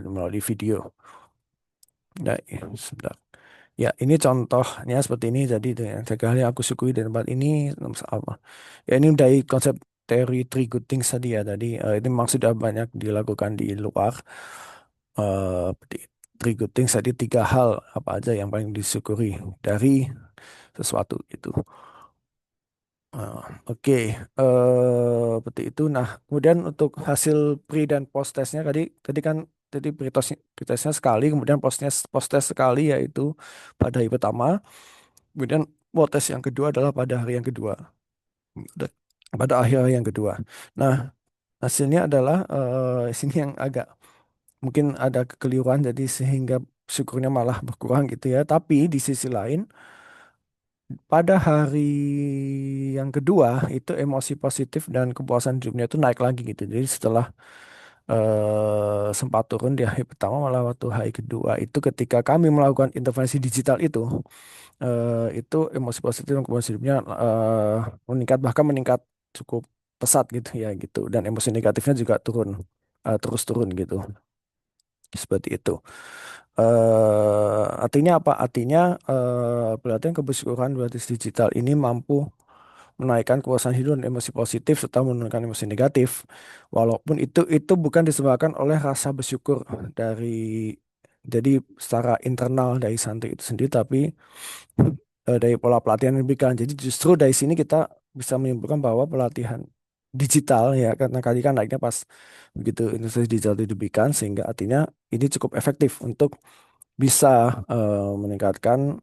melalui video. Nah, ya, sebentar. Ya, ini contohnya seperti ini. Jadi dengan tiga hal yang aku syukuri di tempat ini apa? Ya, ini dari konsep teori three good things tadi ya. Tadi ini memang sudah banyak dilakukan di luar. Di three good things tadi, tiga hal apa aja yang paling disyukuri dari sesuatu itu. Oke, seperti itu. Nah, kemudian untuk hasil pre dan post testnya tadi tadi kan tadi pretestnya sekali, kemudian post test sekali, yaitu pada hari pertama. Kemudian post test yang kedua adalah pada hari yang kedua, Da- pada akhir hari yang kedua. Nah, hasilnya adalah sini yang agak mungkin ada kekeliruan, jadi sehingga syukurnya malah berkurang gitu ya. Tapi di sisi lain, pada hari yang kedua itu emosi positif dan kepuasan hidupnya itu naik lagi gitu. Jadi setelah sempat turun di hari pertama, malah waktu hari kedua itu ketika kami melakukan intervensi digital itu emosi positif dan kepuasan hidupnya meningkat, bahkan meningkat cukup pesat gitu ya gitu. Dan emosi negatifnya juga turun, terus turun gitu. Seperti itu. Artinya apa? Artinya pelatihan kebersyukuran berbasis digital ini mampu menaikkan kepuasan hidup dan emosi positif serta menurunkan emosi negatif. Walaupun itu bukan disebabkan oleh rasa bersyukur dari jadi secara internal dari santri itu sendiri, tapi dari pola pelatihan yang diberikan. Jadi justru dari sini kita bisa menyimpulkan bahwa pelatihan digital ya, karena kali kan naiknya pas begitu industri digital itu diberikan, sehingga artinya ini cukup efektif untuk bisa meningkatkan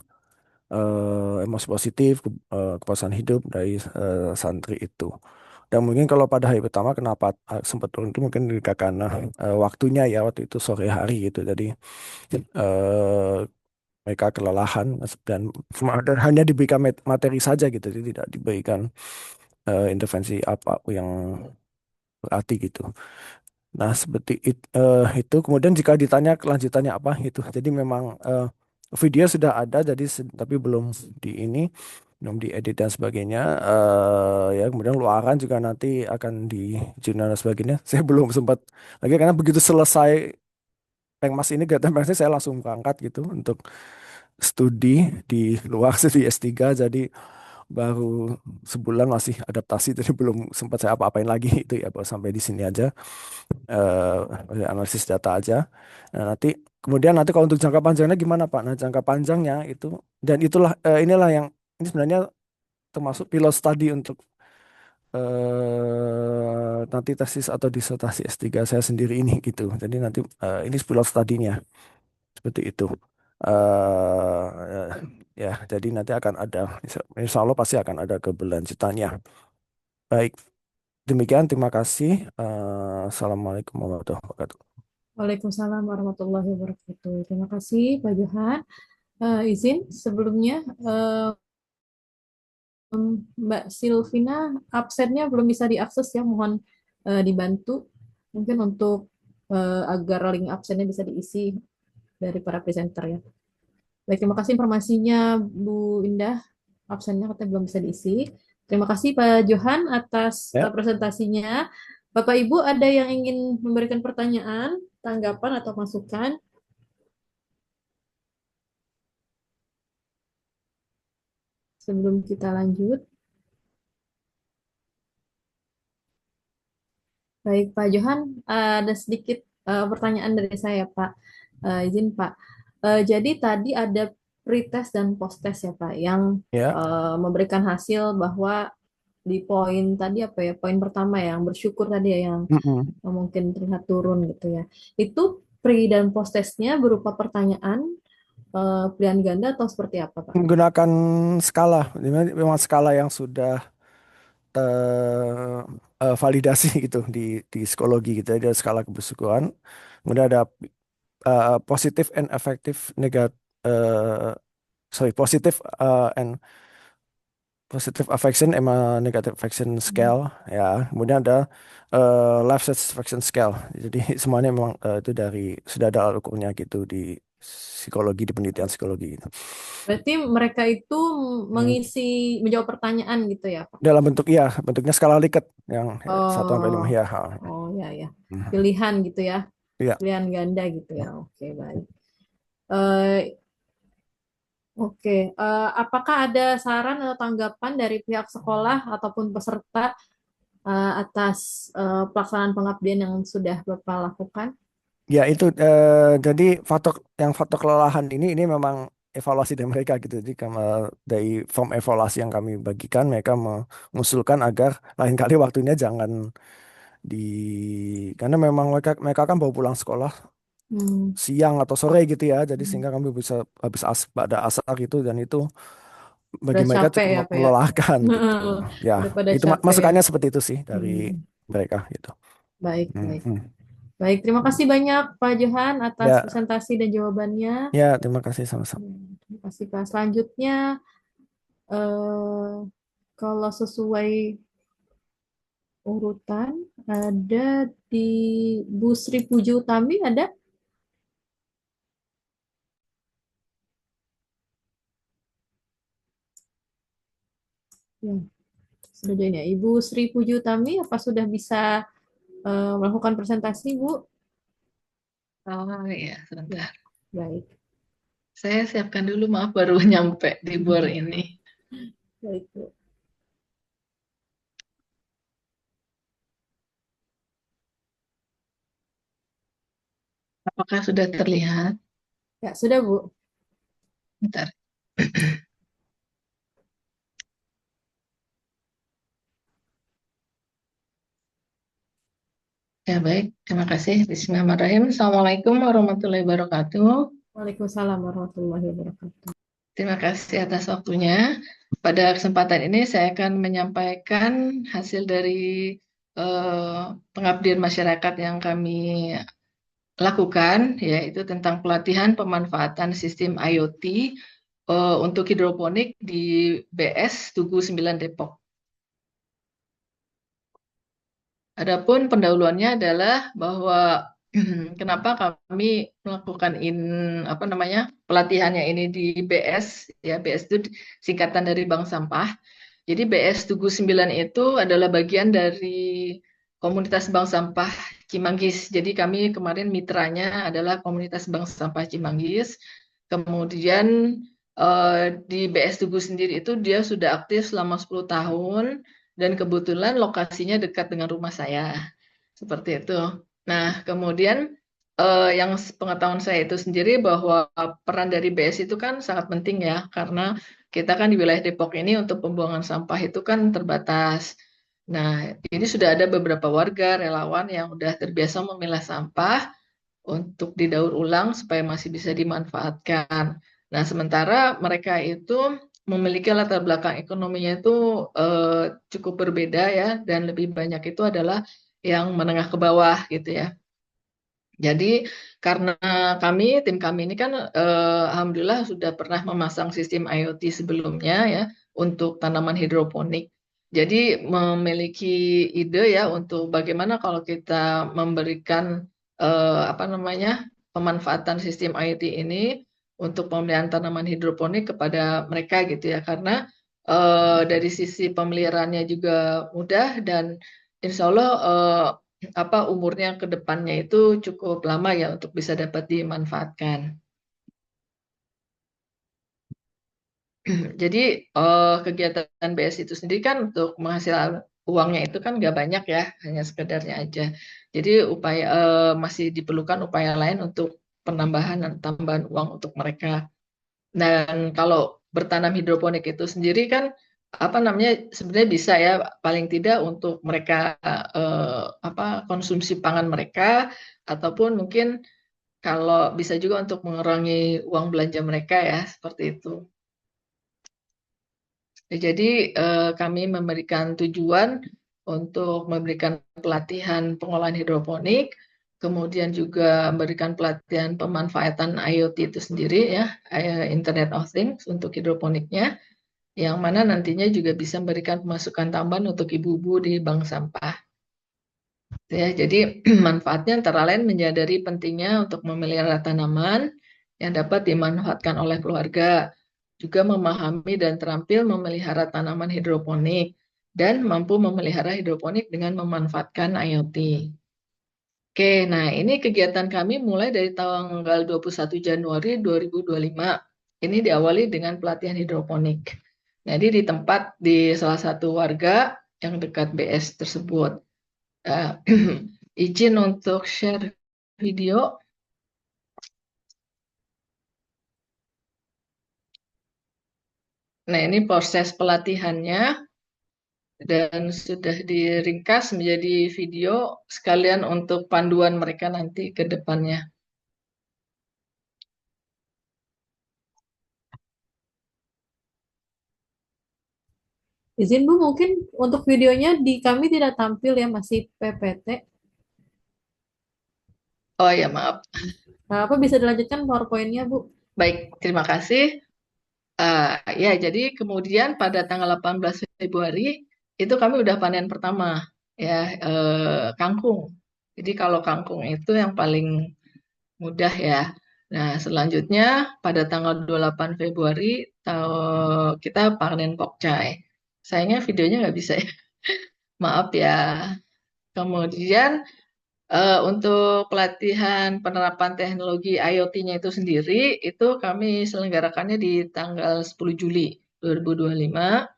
emosi positif, kepuasan hidup dari santri itu. Dan mungkin kalau pada hari pertama kenapa sempat turun itu mungkin juga karena waktunya ya, waktu itu sore hari gitu. Jadi eh, mereka kelelahan dan hanya diberikan materi saja gitu, jadi tidak diberikan intervensi apa yang berarti gitu. Nah, seperti itu. Kemudian jika ditanya kelanjutannya apa itu, jadi memang video sudah ada, jadi tapi belum diedit dan sebagainya. Ya, kemudian luaran juga nanti akan di jurnal dan sebagainya. Saya belum sempat lagi karena begitu selesai Pengmas ini kegiatan Pengmas ini saya langsung berangkat gitu untuk studi di luar studi S3, jadi baru sebulan masih adaptasi, jadi belum sempat saya apa-apain lagi itu ya, baru sampai di sini aja analisis data aja. Nah, nanti kalau untuk jangka panjangnya gimana Pak? Nah, jangka panjangnya itu, dan inilah yang ini sebenarnya termasuk pilot study untuk nanti tesis atau disertasi S3 saya sendiri ini gitu. Jadi nanti ini pilot studinya seperti itu. eh ya, jadi nanti akan ada, insya Allah pasti akan ada keberlanjutannya. Baik, demikian, terima kasih. Assalamualaikum warahmatullahi wabarakatuh. Waalaikumsalam warahmatullahi wabarakatuh. Terima kasih Pak Johan. Izin sebelumnya Mbak Silvina absennya belum bisa diakses ya, mohon dibantu mungkin untuk agar link absennya bisa diisi dari para presenter ya. Baik, terima kasih informasinya Bu Indah. Absennya katanya belum bisa diisi. Terima kasih Pak Johan atas Ya. presentasinya. Bapak Ibu ada yang ingin memberikan pertanyaan, tanggapan atau masukan? Sebelum kita lanjut. Baik, Pak Johan, ada sedikit pertanyaan dari saya, Pak. Izin, Pak. Jadi tadi ada pretest dan post-test ya, Pak, yang Ya. memberikan hasil bahwa di poin tadi apa ya? Poin pertama ya, yang bersyukur tadi ya, yang Mm-mm. mungkin terlihat turun gitu ya. Itu pre dan post testnya berupa pertanyaan pilihan ganda atau seperti apa, Pak? Menggunakan skala, memang skala yang sudah validasi gitu di psikologi gitu. Ada skala kebersyukuran, kemudian ada positif and effective negatif, sorry, positif and positive affection sama negative affection scale ya. Kemudian ada life satisfaction scale. Jadi semuanya memang itu dari sudah ada alat ukurnya gitu di psikologi, di penelitian psikologi gitu. Berarti mereka itu Hmm. menjawab pertanyaan gitu ya, Pak? Dalam bentuk ya, bentuknya skala Likert yang 1 sampai 5 Oh, ya. oh ya ya. Hmm. Pilihan gitu ya, Iya. pilihan ganda gitu ya. Oke, baik. Eh, oke, apakah ada saran atau tanggapan dari pihak sekolah ataupun peserta atas pelaksanaan pengabdian yang sudah Bapak lakukan? Ya itu jadi faktor kelelahan ini memang evaluasi dari mereka gitu. Jadi dari form evaluasi yang kami bagikan, mereka mengusulkan agar lain kali waktunya jangan di karena memang mereka mereka kan bawa pulang sekolah Hmm, siang atau sore gitu ya. Jadi hmm. sehingga kami bisa habis pada asar gitu, dan itu bagi Udah mereka capek cukup ya, Pak ya? melelahkan gitu. Ya, Udah pada itu capek ya. masukannya seperti itu sih dari Hmm, mereka gitu. baik, Hmm, baik. hmm. Baik, terima kasih banyak Pak Johan atas Ya, presentasi dan jawabannya. ya, terima kasih sama-sama. Terima kasih Pak. Selanjutnya, eh, kalau sesuai urutan, ada di Bu Sri Puji Utami, ada? Ya, sudah join ya. Ibu Sri Puji Utami, apa sudah bisa melakukan presentasi, Bu? Oh iya, Ya, sebentar. baik. Saya siapkan dulu, maaf baru nyampe di bor ini. Baik, Bu. Apakah sudah terlihat? Ya, sudah, Bu. Bentar. Ya baik, terima kasih. Bismillahirrahmanirrahim. Assalamualaikum warahmatullahi wabarakatuh. Waalaikumsalam warahmatullahi wabarakatuh. Terima kasih atas waktunya. Pada kesempatan ini saya akan menyampaikan hasil dari pengabdian masyarakat yang kami lakukan, yaitu tentang pelatihan pemanfaatan sistem IoT untuk hidroponik di BS Tugu 9 Depok. Adapun pendahuluannya adalah bahwa kenapa kami melakukan apa namanya pelatihannya ini di BS, ya BS itu singkatan dari Bank Sampah. Jadi BS Tugu 9 itu adalah bagian dari komunitas Bank Sampah Cimanggis. Jadi kami kemarin mitranya adalah komunitas Bank Sampah Cimanggis. Kemudian di BS Tugu sendiri itu dia sudah aktif selama 10 tahun dan kebetulan lokasinya dekat dengan rumah saya. Seperti itu. Nah, kemudian yang pengetahuan saya itu sendiri bahwa peran dari BS itu kan sangat penting ya, karena kita kan di wilayah Depok ini untuk pembuangan sampah itu kan terbatas. Nah, ini sudah ada beberapa warga relawan yang udah terbiasa memilah sampah untuk didaur ulang supaya masih bisa dimanfaatkan. Nah, sementara mereka itu memiliki latar belakang ekonominya itu cukup berbeda ya, dan lebih banyak itu adalah yang menengah ke bawah gitu ya. Jadi karena tim kami ini kan alhamdulillah sudah pernah memasang sistem IoT sebelumnya ya untuk tanaman hidroponik. Jadi memiliki ide ya untuk bagaimana kalau kita memberikan apa namanya pemanfaatan sistem IoT ini untuk pemeliharaan tanaman hidroponik kepada mereka gitu ya, karena dari sisi pemeliharaannya juga mudah dan insya Allah apa umurnya ke depannya itu cukup lama ya untuk bisa dapat dimanfaatkan. Jadi kegiatan BS itu sendiri kan untuk menghasilkan uangnya itu kan nggak banyak ya, hanya sekedarnya aja. Jadi upaya masih diperlukan upaya lain untuk penambahan dan tambahan uang untuk mereka. Dan kalau bertanam hidroponik itu sendiri kan apa namanya, sebenarnya bisa ya, paling tidak untuk mereka konsumsi pangan mereka, ataupun mungkin kalau bisa juga untuk mengurangi uang belanja mereka ya, seperti itu. Jadi kami memberikan tujuan untuk memberikan pelatihan pengolahan hidroponik, kemudian juga memberikan pelatihan pemanfaatan IoT itu sendiri ya, Internet of Things untuk hidroponiknya, yang mana nantinya juga bisa memberikan pemasukan tambahan untuk ibu-ibu di bank sampah. Ya, jadi manfaatnya antara lain menyadari pentingnya untuk memelihara tanaman yang dapat dimanfaatkan oleh keluarga, juga memahami dan terampil memelihara tanaman hidroponik, dan mampu memelihara hidroponik dengan memanfaatkan IoT. Oke, nah ini kegiatan kami mulai dari tanggal 21 Januari 2025. Ini diawali dengan pelatihan hidroponik. Jadi di tempat di salah satu warga yang dekat BS tersebut. Izin untuk share video. Nah, ini proses pelatihannya dan sudah diringkas menjadi video sekalian untuk panduan mereka nanti ke depannya. Izin Bu, mungkin untuk videonya di kami tidak tampil ya, masih PPT. Oh ya, maaf. Nah, apa bisa dilanjutkan PowerPoint-nya, Bu? Baik, terima kasih. Ya, jadi kemudian pada tanggal 18 Februari itu kami udah panen pertama ya, kangkung. Jadi kalau kangkung itu yang paling mudah ya. Nah, selanjutnya pada tanggal 28 Februari kita panen pokcai. Sayangnya videonya nggak bisa ya. Maaf ya. Kemudian untuk pelatihan penerapan teknologi IoT-nya itu sendiri, itu kami selenggarakannya di tanggal 10 Juli 2025.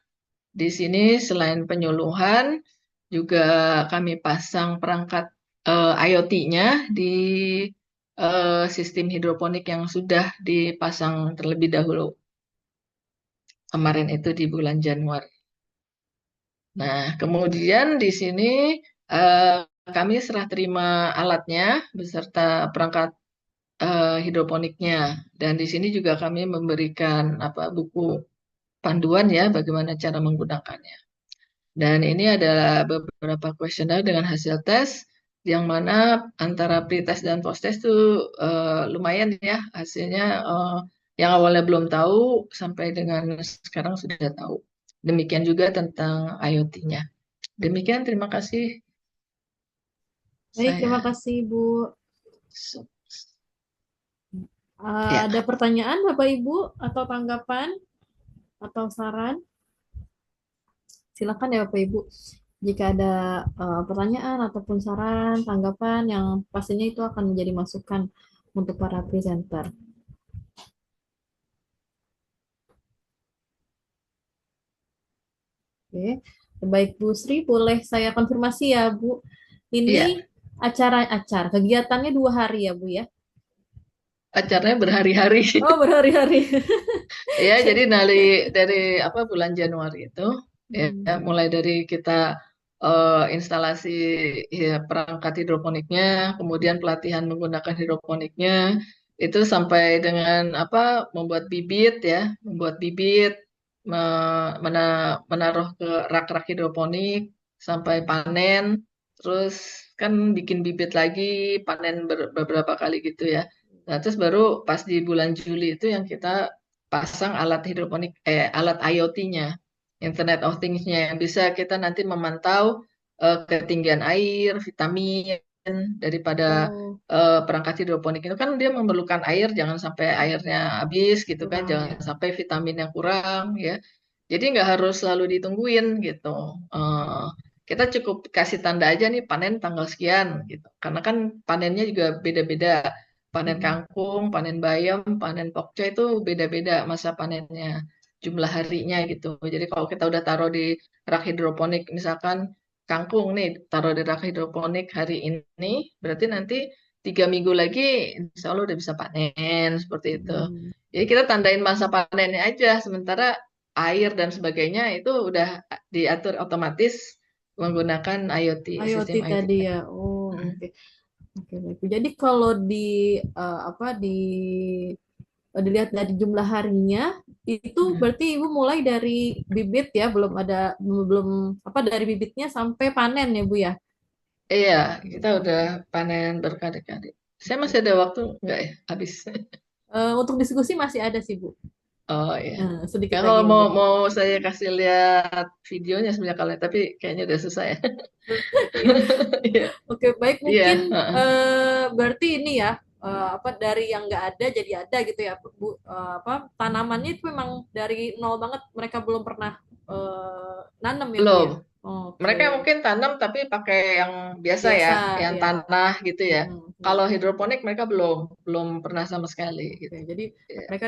Di sini selain penyuluhan, juga kami pasang perangkat IoT-nya di sistem hidroponik yang sudah dipasang terlebih dahulu. Kemarin itu di bulan Januari. Nah, kemudian di sini kami serah terima alatnya beserta perangkat hidroponiknya. Dan di sini juga kami memberikan buku panduan ya bagaimana cara menggunakannya. Dan ini adalah beberapa kuesioner dengan hasil tes yang mana antara pre-test dan post-test itu lumayan ya hasilnya, yang awalnya belum tahu sampai dengan sekarang sudah tahu. Demikian juga tentang IoT-nya. Demikian, terima kasih. Baik, terima kasih Bu. Ya. Ada pertanyaan Bapak Ibu atau tanggapan atau saran? Silakan ya Bapak Ibu. Jika ada pertanyaan ataupun saran, tanggapan yang pastinya itu akan menjadi masukan untuk para presenter. Oke, baik Bu Sri, boleh saya konfirmasi ya Bu. Ini acara kegiatannya 2 hari ya Bu ya? Acaranya berhari-hari. Oh, berhari-hari. Ya, jadi dari bulan Januari itu ya, mulai dari kita instalasi ya, perangkat hidroponiknya, kemudian pelatihan menggunakan hidroponiknya, itu sampai dengan membuat bibit ya, menaruh ke rak-rak hidroponik sampai panen, terus kan bikin bibit lagi, panen beberapa kali gitu ya. Nah, terus baru pas di bulan Juli itu yang kita pasang alat hidroponik, alat IoT-nya, Internet of Things-nya, yang bisa kita nanti memantau ketinggian air, vitamin daripada perangkat hidroponik itu kan dia memerlukan air, jangan sampai airnya habis gitu kan, jangan sampai vitaminnya kurang ya. Jadi nggak harus selalu ditungguin gitu. Kita cukup kasih tanda aja nih panen tanggal sekian gitu. Karena kan panennya juga beda-beda. Panen kangkung, panen bayam, panen pokcai itu beda-beda masa panennya, jumlah harinya gitu. Jadi kalau kita udah taruh di rak hidroponik, misalkan kangkung nih taruh di rak hidroponik hari ini, berarti nanti 3 minggu lagi insya Allah udah bisa panen seperti itu. Jadi kita tandain masa panennya aja. Sementara air dan sebagainya itu udah diatur otomatis menggunakan IoT, IoT sistem IoT tadi tadi. ya. Oh, oke. Oke, baik. Jadi kalau apa dilihat dari jumlah harinya itu berarti Ibu mulai dari bibit ya, belum apa dari bibitnya sampai panen ya, Bu ya. Iya, kita udah panen berkali-kali. Saya masih ada waktu nggak ya? Habis. Untuk diskusi masih ada sih, Bu. Oh iya. Ya Sedikit lagi kalau mau mungkin. mau saya kasih lihat videonya sebenarnya kalau tapi kayaknya udah susah ya. Iya. Oke, baik Iya, mungkin heeh. berarti ini ya apa dari yang nggak ada jadi ada gitu ya, Bu. Apa tanamannya itu memang dari nol banget, mereka belum pernah nanam ya, Bu Belum. ya. Oke, Mereka mungkin tanam tapi pakai yang biasa ya, biasa yang ya. tanah gitu ya. Ya. Kalau hidroponik mereka belum belum pernah sama sekali Oke, gitu. jadi Iya. mereka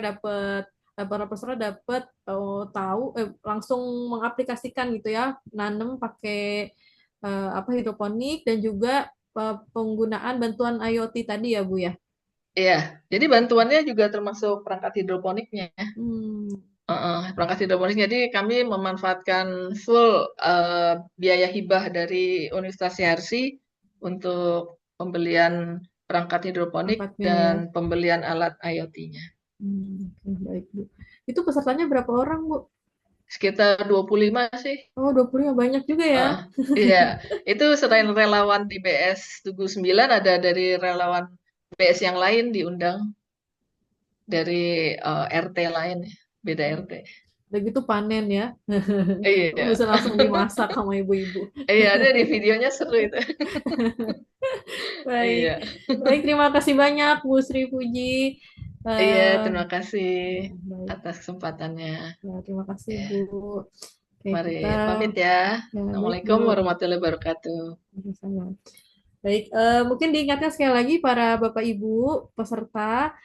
para peserta dapat tahu langsung mengaplikasikan gitu ya, nanam pakai apa hidroponik dan juga penggunaan bantuan IoT tadi ya, Bu ya. Iya, jadi bantuannya juga termasuk perangkat hidroponiknya. Hmm. Perangkat hidroponik. Jadi kami memanfaatkan full biaya hibah dari Universitas CRC untuk pembelian perangkat hidroponik Tempatnya ya. dan pembelian alat IoT-nya. Oke, baik, Bu. Itu pesertanya berapa orang, Bu? Sekitar 25 sih. Oh, 25 banyak juga ya. Uh, Iya, itu selain relawan di BS Tugu 9 ada dari relawan BS yang lain diundang dari RT lain, ya, beda RT. Udah gitu panen ya. Iya, Bisa langsung dimasak sama ibu-ibu. iya ada di videonya seru itu. Baik. Iya, Baik, terima kasih banyak Bu Sri Puji. iya, Eh, terima kasih baik. atas kesempatannya. Ya, terima kasih Bu. Ya, Oke, mari kita pamit ya. ya baik Bu. Assalamualaikum warahmatullahi wabarakatuh. Sama. Baik, mungkin diingatkan sekali lagi para Bapak Ibu peserta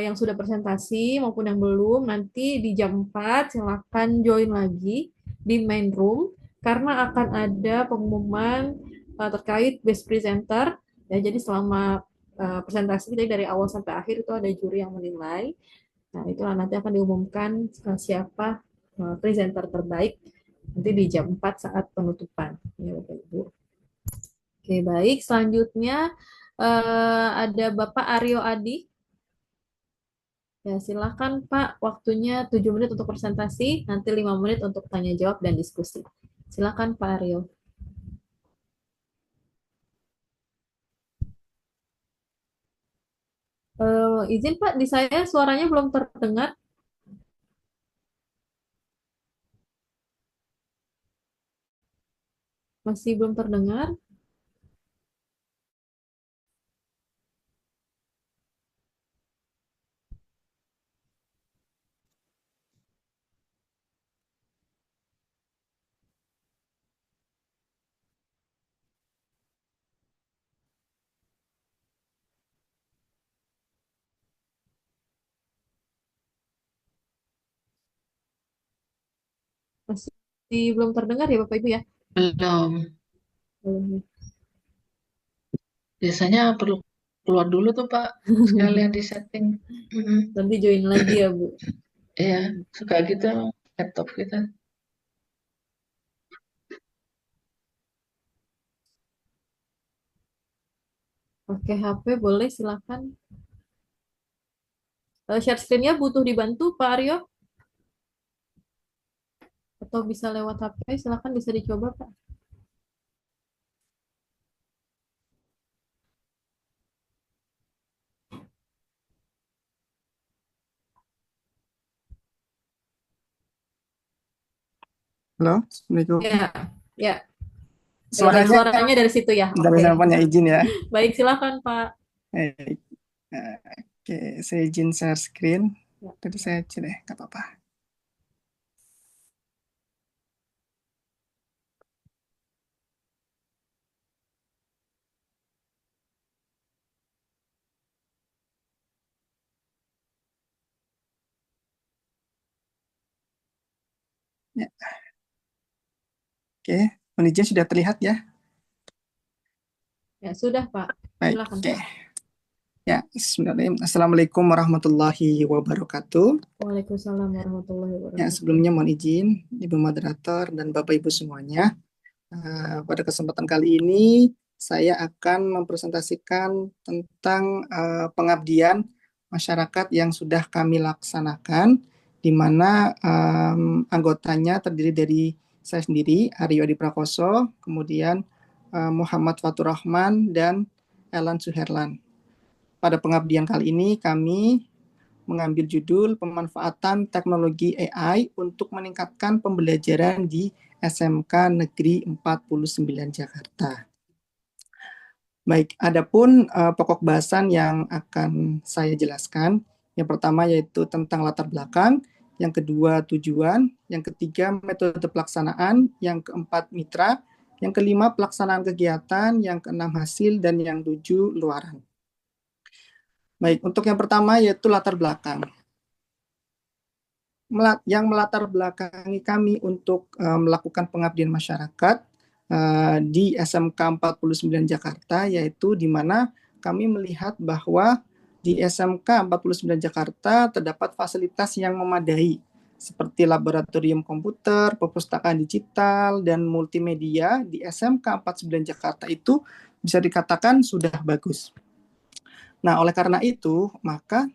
yang sudah presentasi maupun yang belum, nanti di jam 4 silakan join lagi di main room karena akan ada pengumuman terkait best presenter. Ya, jadi selama presentasi kita dari awal sampai akhir itu ada juri yang menilai. Nah, itulah nanti akan diumumkan siapa presenter terbaik nanti di jam 4 saat penutupan. Ya, Bapak Ibu. Oke, baik. Selanjutnya ada Bapak Aryo Adi. Ya, silakan Pak. Waktunya 7 menit untuk presentasi, nanti 5 menit untuk tanya jawab dan diskusi. Silakan Pak Aryo. Izin Pak, di saya suaranya belum terdengar. Masih belum terdengar. Masih belum terdengar ya Bapak Ibu ya? Belum. Belum. Biasanya perlu keluar dulu tuh Pak, sekalian di setting. Nanti join lagi ya Bu. Iya, suka gitu laptop kita. Oke, HP boleh silakan. Share screen-nya butuh dibantu Pak Aryo? Atau bisa lewat HP? Silakan bisa dicoba Pak. Halo, Assalamualaikum. Ya, ya. Suaranya Suaranya dari situ ya. dari Oke. punya izin ya. Baik, silakan Pak. Baik. Oke, saya izin share screen. Ya. Tadi saya cek deh, nggak apa-apa. Ya. Oke, mohon izin sudah terlihat ya. Ya, sudah Pak. Baik, Silakan oke. Pak. Ya, bismillahirrahmanirrahim. Assalamualaikum warahmatullahi wabarakatuh. Waalaikumsalam warahmatullahi Ya, wabarakatuh. sebelumnya mohon izin Ibu Moderator dan Bapak Ibu semuanya. Pada kesempatan kali ini saya akan mempresentasikan tentang pengabdian masyarakat yang sudah kami laksanakan, di mana anggotanya terdiri dari saya sendiri, Aryo Adi Prakoso, kemudian Muhammad Fatur Rahman, dan Elan Suherlan. Pada pengabdian kali ini kami mengambil judul pemanfaatan teknologi AI untuk meningkatkan pembelajaran di SMK Negeri 49 Jakarta. Baik, adapun pokok bahasan yang akan saya jelaskan. Yang pertama yaitu tentang latar belakang, yang kedua tujuan, yang ketiga metode pelaksanaan, yang keempat mitra, yang kelima pelaksanaan kegiatan, yang keenam hasil, dan yang tujuh luaran. Baik, untuk yang pertama yaitu latar belakang. Yang melatar belakangi kami untuk melakukan pengabdian masyarakat di SMK 49 Jakarta, yaitu di mana kami melihat bahwa di SMK 49 Jakarta terdapat fasilitas yang memadai, seperti laboratorium komputer, perpustakaan digital, dan multimedia. Di SMK 49 Jakarta itu bisa dikatakan sudah bagus. Nah, oleh karena itu, maka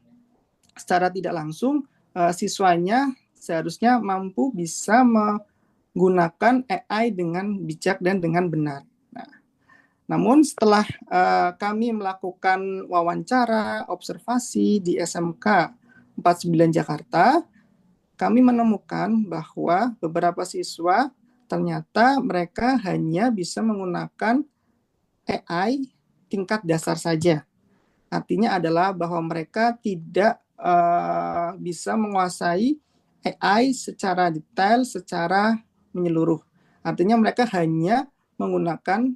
secara tidak langsung siswanya seharusnya mampu bisa menggunakan AI dengan bijak dan dengan benar. Nah, namun setelah kami melakukan wawancara, observasi di SMK 49 Jakarta, kami menemukan bahwa beberapa siswa ternyata mereka hanya bisa menggunakan AI tingkat dasar saja. Artinya adalah bahwa mereka tidak bisa menguasai AI secara detail, secara menyeluruh. Artinya mereka hanya menggunakan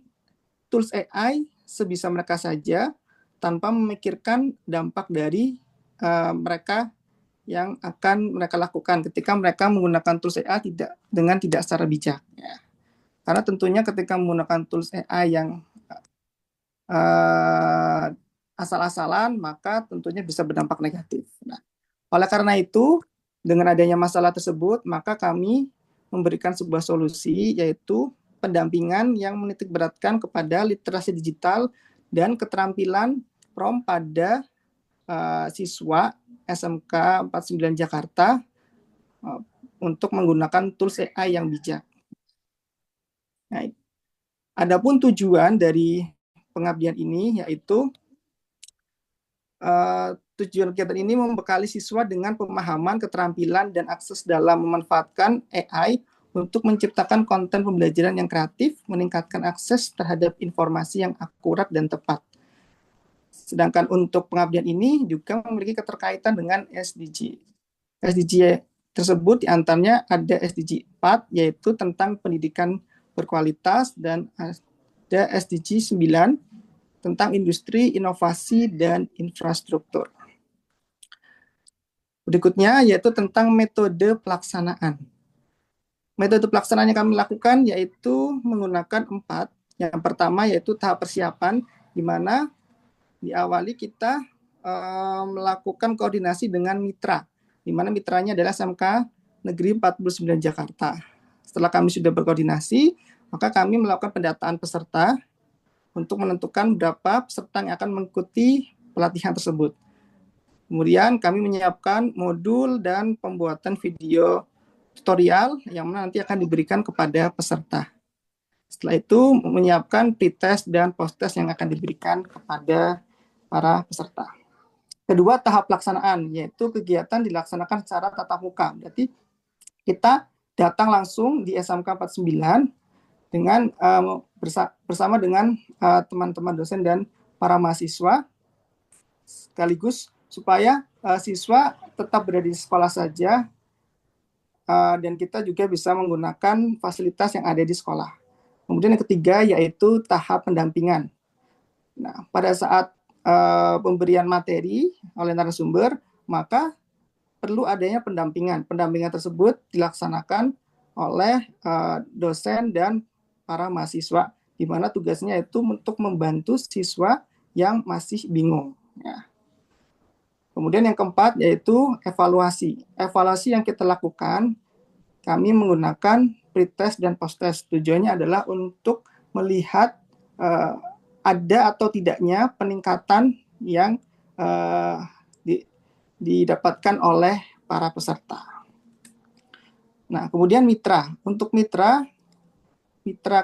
tools AI sebisa mereka saja, tanpa memikirkan dampak dari mereka yang akan mereka lakukan ketika mereka menggunakan tools AI tidak secara bijak. Ya. Karena tentunya ketika menggunakan tools AI yang asal-asalan, maka tentunya bisa berdampak negatif. Nah, oleh karena itu, dengan adanya masalah tersebut, maka kami memberikan sebuah solusi, yaitu pendampingan yang menitikberatkan kepada literasi digital dan keterampilan prompt pada siswa SMK 49 Jakarta untuk menggunakan tools AI yang bijak. Nah, adapun tujuan dari pengabdian ini yaitu tujuan kegiatan ini membekali siswa dengan pemahaman, keterampilan, dan akses dalam memanfaatkan AI untuk menciptakan konten pembelajaran yang kreatif, meningkatkan akses terhadap informasi yang akurat dan tepat. Sedangkan untuk pengabdian ini juga memiliki keterkaitan dengan SDG. SDG tersebut diantaranya ada SDG 4, yaitu tentang pendidikan berkualitas, dan ada SDG 9, tentang industri, inovasi, dan infrastruktur. Berikutnya yaitu tentang metode pelaksanaan. Metode pelaksanaan yang kami lakukan yaitu menggunakan 4. Yang pertama yaitu tahap persiapan, di mana diawali kita melakukan koordinasi dengan mitra, di mana mitranya adalah SMK Negeri 49 Jakarta. Setelah kami sudah berkoordinasi, maka kami melakukan pendataan peserta untuk menentukan berapa peserta yang akan mengikuti pelatihan tersebut. Kemudian kami menyiapkan modul dan pembuatan video tutorial yang nanti akan diberikan kepada peserta. Setelah itu menyiapkan pretest dan post-test yang akan diberikan kepada para peserta. Kedua, tahap pelaksanaan, yaitu kegiatan dilaksanakan secara tatap muka. Berarti kita datang langsung di SMK 49 dengan bersama dengan teman-teman dosen dan para mahasiswa, sekaligus supaya siswa tetap berada di sekolah saja, dan kita juga bisa menggunakan fasilitas yang ada di sekolah. Kemudian yang ketiga yaitu tahap pendampingan. Nah, pada saat pemberian materi oleh narasumber, maka perlu adanya pendampingan. Pendampingan tersebut dilaksanakan oleh dosen dan para mahasiswa, di mana tugasnya itu untuk membantu siswa yang masih bingung. Ya. Kemudian yang keempat yaitu evaluasi. Evaluasi yang kita lakukan, kami menggunakan pretest dan posttest. Tujuannya adalah untuk melihat ada atau tidaknya peningkatan yang didapatkan oleh para peserta. Nah, kemudian mitra. Untuk mitra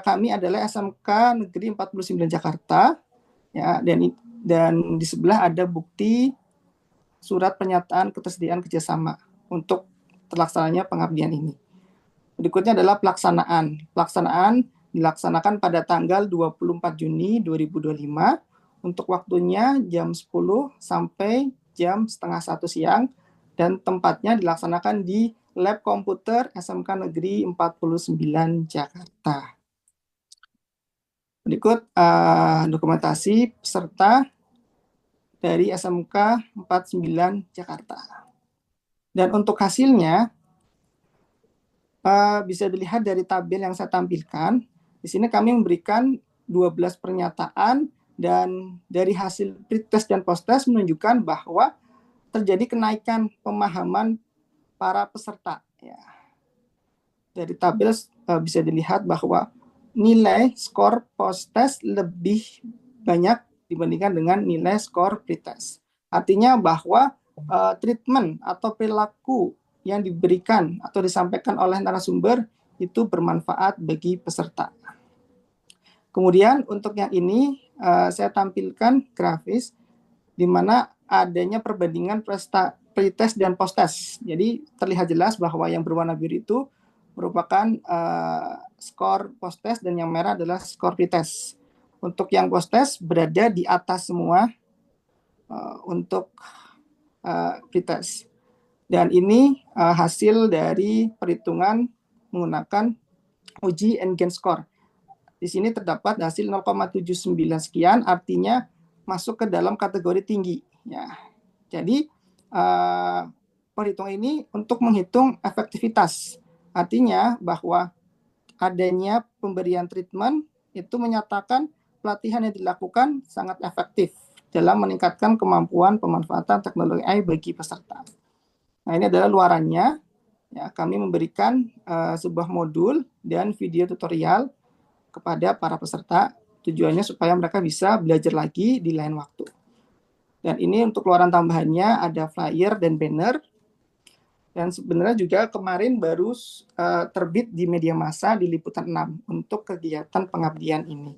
kami adalah SMK Negeri 49 Jakarta, ya, dan di sebelah ada bukti surat pernyataan ketersediaan kerjasama untuk terlaksananya pengabdian ini. Berikutnya adalah pelaksanaan. Pelaksanaan dilaksanakan pada tanggal 24 Juni 2025 untuk waktunya jam 10 sampai jam setengah 1 siang dan tempatnya dilaksanakan di Lab Komputer SMK Negeri 49 Jakarta. Berikut dokumentasi peserta dari SMK 49 Jakarta. Dan untuk hasilnya bisa dilihat dari tabel yang saya tampilkan. Di sini kami memberikan 12 pernyataan dan dari hasil pretest dan posttest menunjukkan bahwa terjadi kenaikan pemahaman para peserta. Ya. Dari tabel bisa dilihat bahwa nilai skor posttest lebih banyak dibandingkan dengan nilai skor pretest. Artinya bahwa treatment atau perilaku yang diberikan atau disampaikan oleh narasumber itu bermanfaat bagi peserta. Kemudian untuk yang ini saya tampilkan grafis di mana adanya perbandingan pretest dan posttest. Jadi terlihat jelas bahwa yang berwarna biru itu merupakan skor posttest dan yang merah adalah skor pretest. Untuk yang posttest berada di atas semua untuk pretest. Dan ini hasil dari perhitungan menggunakan uji N-Gain score. Di sini terdapat hasil 0,79 sekian, artinya masuk ke dalam kategori tinggi. Ya. Jadi perhitungan ini untuk menghitung efektivitas. Artinya bahwa adanya pemberian treatment itu menyatakan pelatihan yang dilakukan sangat efektif dalam meningkatkan kemampuan pemanfaatan teknologi AI bagi peserta. Nah, ini adalah luarannya. Ya, kami memberikan sebuah modul dan video tutorial kepada para peserta. Tujuannya supaya mereka bisa belajar lagi di lain waktu. Dan ini untuk luaran tambahannya ada flyer dan banner. Dan sebenarnya juga kemarin baru terbit di media massa di Liputan 6 untuk kegiatan pengabdian ini.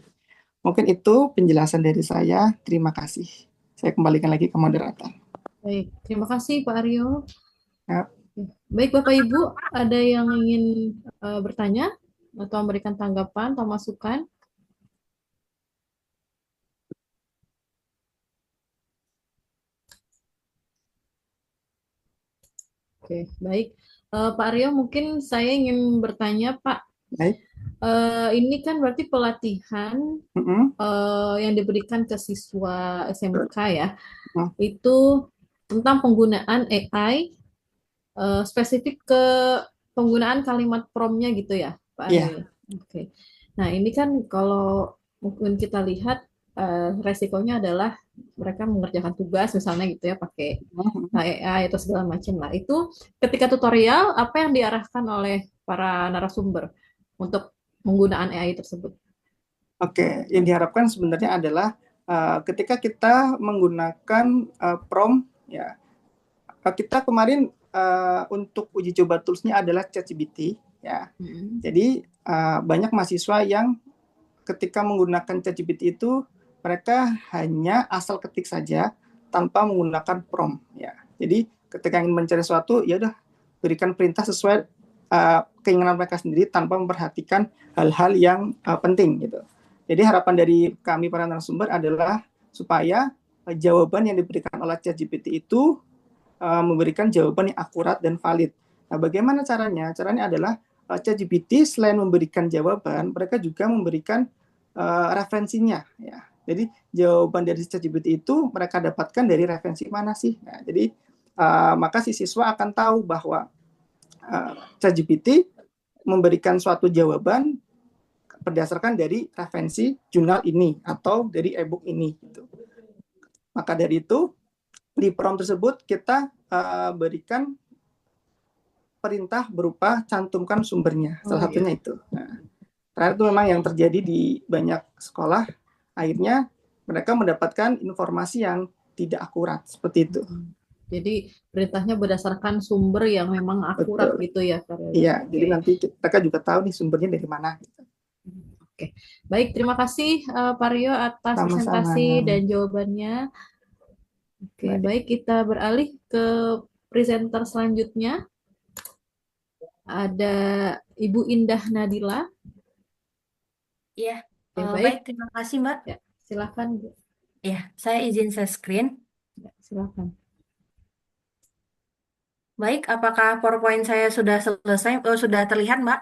Mungkin itu penjelasan dari saya. Terima kasih. Saya kembalikan lagi ke moderator. Baik, terima kasih Pak Aryo. Ya. Baik Bapak Ibu, ada yang ingin bertanya atau memberikan tanggapan atau masukan? Oke, baik. Pak Aryo, mungkin saya ingin bertanya, Pak. Baik. Ini kan berarti pelatihan yang diberikan ke siswa SMK ya, itu tentang penggunaan AI, spesifik ke penggunaan kalimat prompt-nya gitu ya, Pak Aryo. Yeah. Oke. Nah, ini kan kalau mungkin kita lihat resikonya adalah mereka mengerjakan tugas misalnya gitu ya pakai AI atau segala macam lah. Itu ketika tutorial apa yang diarahkan oleh para narasumber untuk penggunaan AI tersebut? Oke, yang diharapkan sebenarnya adalah ketika kita menggunakan prompt ya. Kita kemarin untuk uji coba toolsnya adalah ChatGPT ya. Jadi banyak mahasiswa yang ketika menggunakan ChatGPT itu mereka hanya asal ketik saja tanpa menggunakan prompt ya. Jadi ketika ingin mencari sesuatu ya udah berikan perintah sesuai keinginan mereka sendiri tanpa memperhatikan hal-hal yang penting gitu. Jadi harapan dari kami para narasumber adalah supaya jawaban yang diberikan oleh ChatGPT itu memberikan jawaban yang akurat dan valid. Nah, bagaimana caranya? Caranya adalah ChatGPT selain memberikan jawaban, mereka juga memberikan referensinya ya. Jadi jawaban dari ChatGPT itu mereka dapatkan dari referensi mana sih? Nah, jadi maka si siswa akan tahu bahwa ChatGPT memberikan suatu jawaban berdasarkan dari referensi jurnal ini atau dari e-book ini. Gitu. Maka dari itu di prompt tersebut kita berikan perintah berupa cantumkan sumbernya. Salah satunya itu. Nah, terakhir itu memang yang terjadi di banyak sekolah, akhirnya mereka mendapatkan informasi yang tidak akurat seperti itu. Jadi perintahnya berdasarkan sumber yang memang akurat. Betul. Gitu ya, Karel. Iya, jadi nanti mereka juga tahu nih sumbernya dari mana. Gitu. Oke, baik, terima kasih Pak Rio atas presentasi dan jawabannya. Oke, baik, kita beralih ke presenter selanjutnya. Ada Ibu Indah Nadila. Iya, baik. baik, terima kasih Mbak. Ya, silakan Bu. Ya, saya izin share screen. Ya, silakan. Baik, apakah PowerPoint saya sudah selesai? Sudah terlihat, Mbak?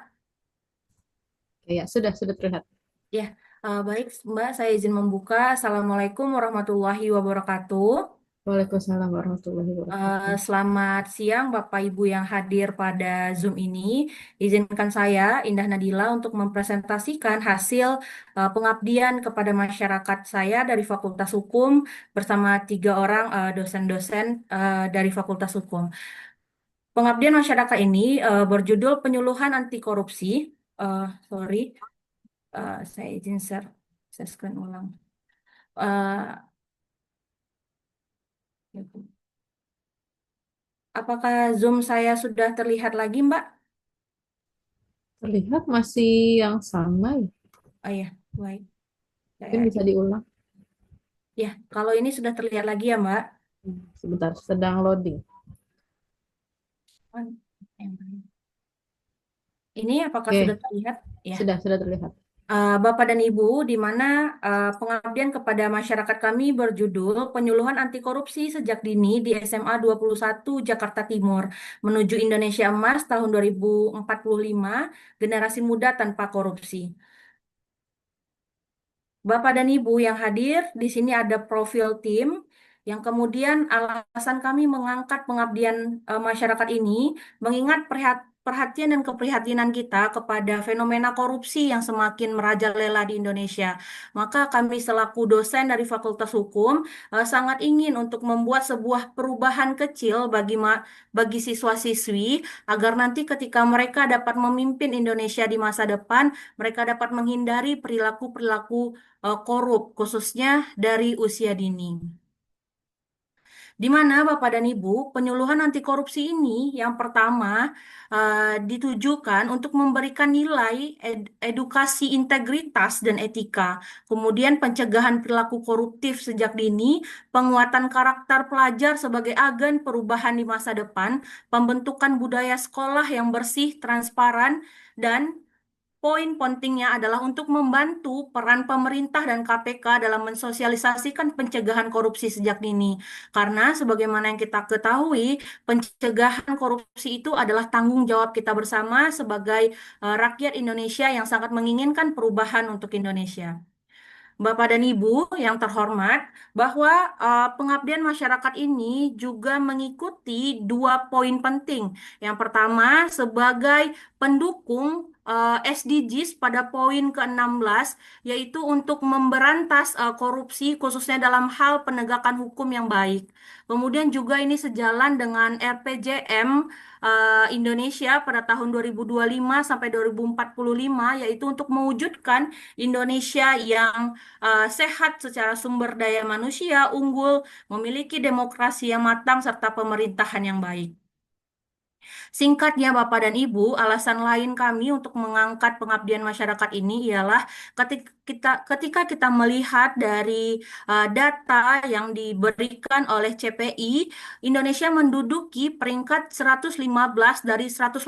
Ya, sudah terlihat. Ya, baik Mbak, saya izin membuka. Assalamualaikum warahmatullahi wabarakatuh. Waalaikumsalam warahmatullahi wabarakatuh. Selamat siang Bapak Ibu yang hadir pada Zoom ini. Izinkan saya, Indah Nadila, untuk mempresentasikan hasil pengabdian kepada masyarakat saya dari Fakultas Hukum bersama 3 orang dosen-dosen dari Fakultas Hukum. Pengabdian masyarakat ini berjudul Penyuluhan Anti Korupsi. Saya izin share screen ulang. Apakah Zoom saya sudah terlihat lagi, Mbak? Terlihat masih yang sama ya? Oh ya, baik. Mungkin bisa diulang. Ya, kalau ini sudah terlihat lagi ya, Mbak. Sebentar, sedang loading. Ini apakah sudah terlihat? Ya. Sudah terlihat. Bapak dan Ibu, di mana pengabdian kepada masyarakat kami berjudul Penyuluhan Anti Korupsi Sejak Dini di SMA 21 Jakarta Timur menuju Indonesia Emas tahun 2045, Generasi Muda Tanpa Korupsi. Bapak dan Ibu yang hadir, di sini ada profil tim yang kemudian alasan kami mengangkat pengabdian masyarakat ini mengingat perhatian dan keprihatinan kita kepada fenomena korupsi yang semakin merajalela di Indonesia. Maka kami selaku dosen dari Fakultas Hukum sangat ingin untuk membuat sebuah perubahan kecil bagi siswa-siswi agar nanti ketika mereka dapat memimpin Indonesia di masa depan, mereka dapat menghindari perilaku-perilaku korup, khususnya dari usia dini. Di mana Bapak dan Ibu, penyuluhan anti korupsi ini yang pertama ditujukan untuk memberikan nilai edukasi integritas dan etika, kemudian pencegahan perilaku koruptif sejak dini, penguatan karakter pelajar sebagai agen perubahan di masa depan, pembentukan budaya sekolah yang bersih, transparan, dan poin pentingnya adalah untuk membantu peran pemerintah dan KPK dalam mensosialisasikan pencegahan korupsi sejak dini. Karena sebagaimana yang kita ketahui, pencegahan korupsi itu adalah tanggung jawab kita bersama sebagai rakyat Indonesia yang sangat menginginkan perubahan untuk Indonesia. Bapak dan Ibu yang terhormat, bahwa pengabdian masyarakat ini juga mengikuti 2 poin penting. Yang pertama, sebagai pendukung SDGs pada poin ke-16, yaitu untuk memberantas korupsi khususnya dalam hal penegakan hukum yang baik. Kemudian juga ini sejalan dengan RPJM Indonesia pada tahun 2025 sampai 2045, yaitu untuk mewujudkan Indonesia yang sehat secara sumber daya manusia, unggul, memiliki demokrasi yang matang, serta pemerintahan yang baik. Singkatnya Bapak dan Ibu, alasan lain kami untuk mengangkat pengabdian masyarakat ini ialah ketika kita melihat dari data yang diberikan oleh CPI, Indonesia menduduki peringkat 115 dari 180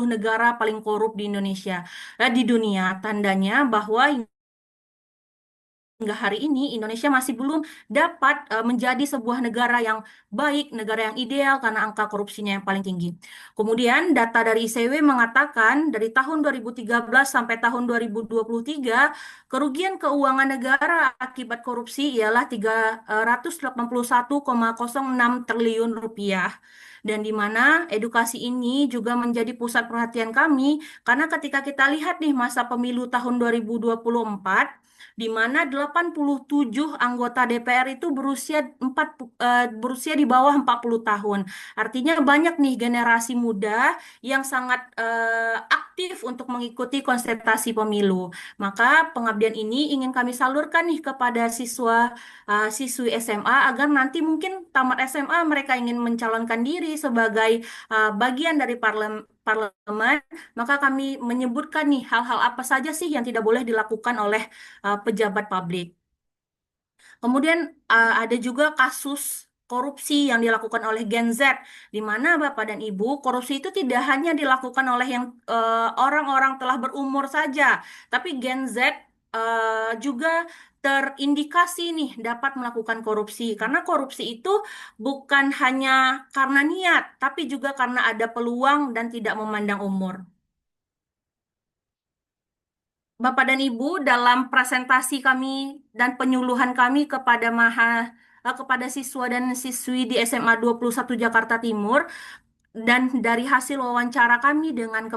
negara paling korup di Indonesia, di dunia. Tandanya bahwa hingga hari ini Indonesia masih belum dapat menjadi sebuah negara yang baik, negara yang ideal karena angka korupsinya yang paling tinggi. Kemudian data dari ICW mengatakan dari tahun 2013 sampai tahun 2023 kerugian keuangan negara akibat korupsi ialah 381,06 triliun rupiah. Dan di mana edukasi ini juga menjadi pusat perhatian kami karena ketika kita lihat nih masa pemilu tahun 2024, di mana 87 anggota DPR itu berusia di bawah 40 tahun. Artinya banyak nih generasi muda yang sangat aktif untuk mengikuti konsentrasi pemilu. Maka pengabdian ini ingin kami salurkan nih kepada siswi SMA agar nanti mungkin tamat SMA mereka ingin mencalonkan diri sebagai bagian dari parlemen, maka kami menyebutkan nih hal-hal apa saja sih yang tidak boleh dilakukan oleh pejabat publik. Kemudian ada juga kasus korupsi yang dilakukan oleh Gen Z, di mana Bapak dan Ibu, korupsi itu tidak hanya dilakukan oleh yang orang-orang telah berumur saja, tapi Gen Z juga terindikasi nih dapat melakukan korupsi. Karena korupsi itu bukan hanya karena niat, tapi juga karena ada peluang dan tidak memandang umur. Bapak dan Ibu, dalam presentasi kami dan penyuluhan kami kepada siswa dan siswi di SMA 21 Jakarta Timur, dan dari hasil wawancara kami dengan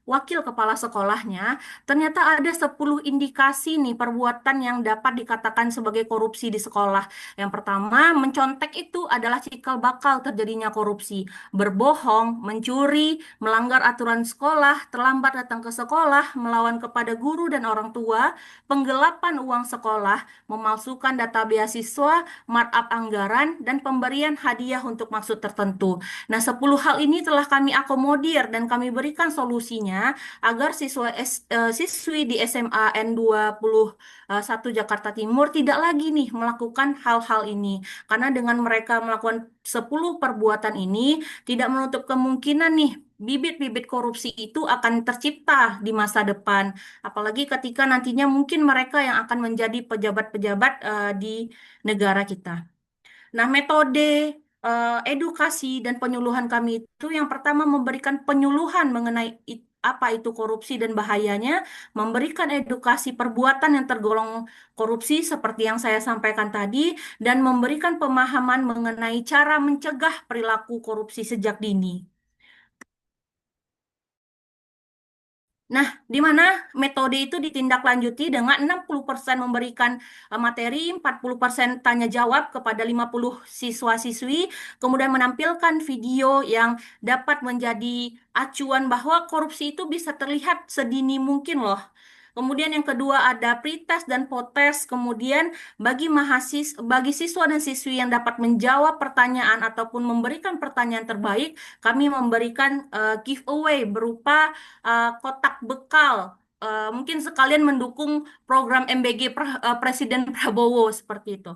wakil kepala sekolahnya, ternyata ada 10 indikasi nih perbuatan yang dapat dikatakan sebagai korupsi di sekolah. Yang pertama, mencontek itu adalah cikal bakal terjadinya korupsi. Berbohong, mencuri, melanggar aturan sekolah, terlambat datang ke sekolah, melawan kepada guru dan orang tua, penggelapan uang sekolah, memalsukan data beasiswa, markup anggaran, dan pemberian hadiah untuk maksud tertentu. Nah, 10 hal ini telah kami akomodir dan kami berikan solusinya agar siswi di SMA N21 Jakarta Timur tidak lagi nih melakukan hal-hal ini. Karena dengan mereka melakukan 10 perbuatan ini, tidak menutup kemungkinan nih bibit-bibit korupsi itu akan tercipta di masa depan. Apalagi ketika nantinya mungkin mereka yang akan menjadi pejabat-pejabat di negara kita. Nah, metode edukasi dan penyuluhan kami itu yang pertama memberikan penyuluhan mengenai apa itu korupsi dan bahayanya, memberikan edukasi perbuatan yang tergolong korupsi seperti yang saya sampaikan tadi, dan memberikan pemahaman mengenai cara mencegah perilaku korupsi sejak dini. Nah, di mana metode itu ditindaklanjuti dengan 60% memberikan materi, 40% tanya jawab kepada 50 siswa-siswi, kemudian menampilkan video yang dapat menjadi acuan bahwa korupsi itu bisa terlihat sedini mungkin loh. Kemudian yang kedua ada pretest dan potes. Kemudian bagi siswa dan siswi yang dapat menjawab pertanyaan ataupun memberikan pertanyaan terbaik, kami memberikan giveaway berupa kotak bekal. Mungkin sekalian mendukung program MBG Presiden Prabowo seperti itu.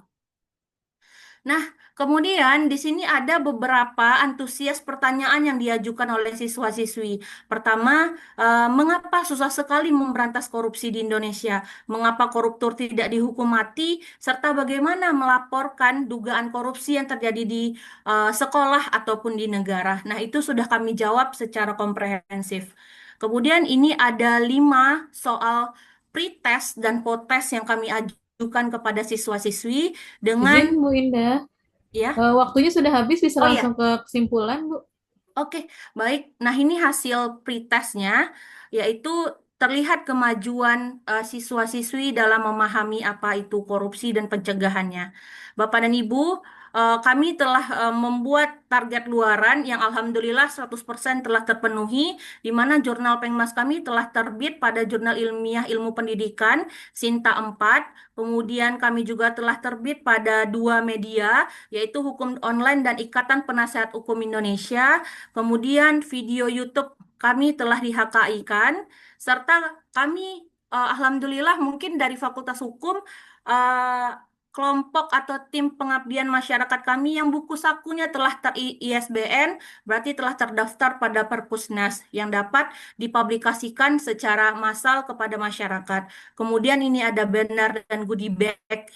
Nah, kemudian di sini ada beberapa antusias pertanyaan yang diajukan oleh siswa-siswi. Pertama, mengapa susah sekali memberantas korupsi di Indonesia? Mengapa koruptor tidak dihukum mati? Serta bagaimana melaporkan dugaan korupsi yang terjadi di sekolah ataupun di negara? Nah, itu sudah kami jawab secara komprehensif. Kemudian ini ada 5 soal pretest dan potes yang kami ajukan kepada siswa-siswi dengan Izin Bu Indah, ya. Waktunya sudah habis, bisa Oh, ya. langsung ke kesimpulan, Bu. Oke, baik. Nah, ini hasil pretestnya, yaitu terlihat kemajuan siswa-siswi dalam memahami apa itu korupsi dan pencegahannya. Bapak dan Ibu, kami telah membuat target luaran yang alhamdulillah 100% telah terpenuhi, di mana jurnal Pengmas kami telah terbit pada Jurnal Ilmiah Ilmu Pendidikan, Sinta 4, kemudian kami juga telah terbit pada 2 media, yaitu Hukum Online dan Ikatan Penasehat Hukum Indonesia. Kemudian video YouTube kami telah di-HKI-kan, serta kami alhamdulillah mungkin dari Fakultas Hukum kelompok atau tim pengabdian masyarakat kami yang buku sakunya telah ter-ISBN, berarti telah terdaftar pada Perpusnas yang dapat dipublikasikan secara massal kepada masyarakat. Kemudian ini ada banner dan goodie bag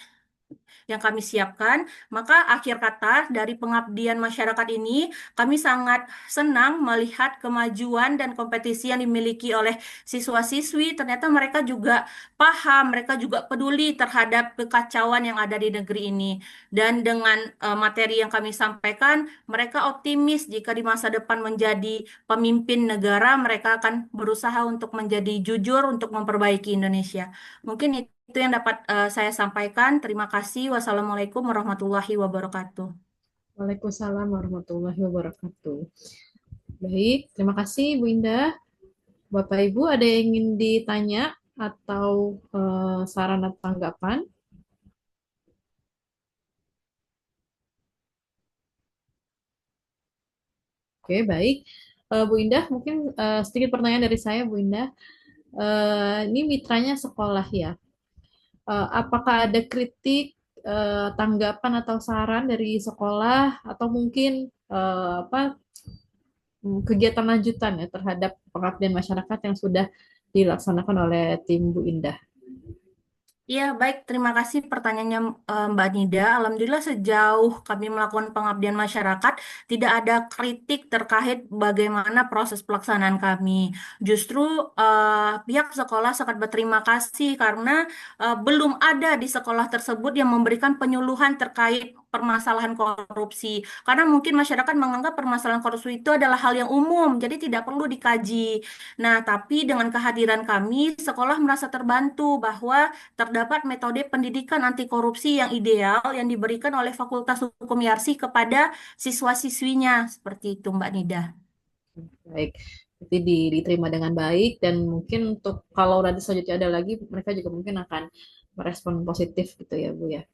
yang kami siapkan. Maka akhir kata dari pengabdian masyarakat ini, kami sangat senang melihat kemajuan dan kompetisi yang dimiliki oleh siswa-siswi. Ternyata mereka juga paham, mereka juga peduli terhadap kekacauan yang ada di negeri ini. Dan dengan materi yang kami sampaikan, mereka optimis jika di masa depan menjadi pemimpin negara, mereka akan berusaha untuk menjadi jujur untuk memperbaiki Indonesia. Mungkin itu itu yang dapat saya sampaikan. Terima kasih. Wassalamualaikum warahmatullahi wabarakatuh. Waalaikumsalam warahmatullahi wabarakatuh. Baik, terima kasih Bu Indah. Bapak Ibu ada yang ingin ditanya atau saran atau tanggapan? Oke, baik. Bu Indah, mungkin sedikit pertanyaan dari saya, Bu Indah. Ini mitranya sekolah ya. Apakah ada kritik, tanggapan atau saran dari sekolah atau mungkin kegiatan lanjutan ya terhadap pengabdian masyarakat yang sudah dilaksanakan oleh tim Bu Indah? Iya, baik. Terima kasih pertanyaannya Mbak Nida. Alhamdulillah sejauh kami melakukan pengabdian masyarakat, tidak ada kritik terkait bagaimana proses pelaksanaan kami. Justru pihak sekolah sangat berterima kasih karena belum ada di sekolah tersebut yang memberikan penyuluhan terkait permasalahan korupsi. Karena mungkin masyarakat menganggap permasalahan korupsi itu adalah hal yang umum, jadi tidak perlu dikaji. Nah, tapi dengan kehadiran kami, sekolah merasa terbantu bahwa terdapat metode pendidikan anti korupsi yang ideal yang diberikan oleh Fakultas Hukum Yarsi kepada siswa-siswinya. Seperti itu, Mbak Nida. Baik, jadi diterima dengan baik dan mungkin untuk kalau nanti selanjutnya ada lagi, mereka juga mungkin akan merespon positif gitu ya Bu ya.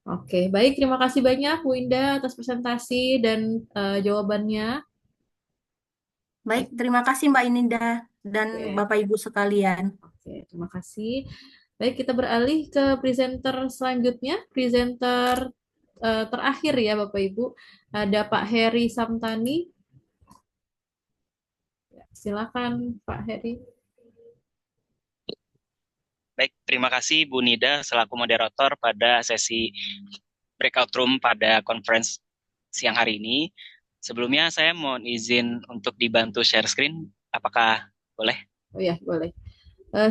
Oke, baik. Terima kasih banyak Bu Indah atas presentasi dan jawabannya. Baik, terima kasih Mbak Nida dan Oke. Bapak Ibu sekalian. Oke, terima kasih. Baik, kita beralih ke presenter selanjutnya. Presenter terakhir ya Bapak Ibu. Ada Pak Heri Samtani. Silakan Pak Heri. Baik, terima kasih Bu Nida selaku moderator pada sesi breakout room pada conference siang hari ini. Sebelumnya saya mohon izin untuk dibantu share screen. Apakah boleh? Oh ya, boleh.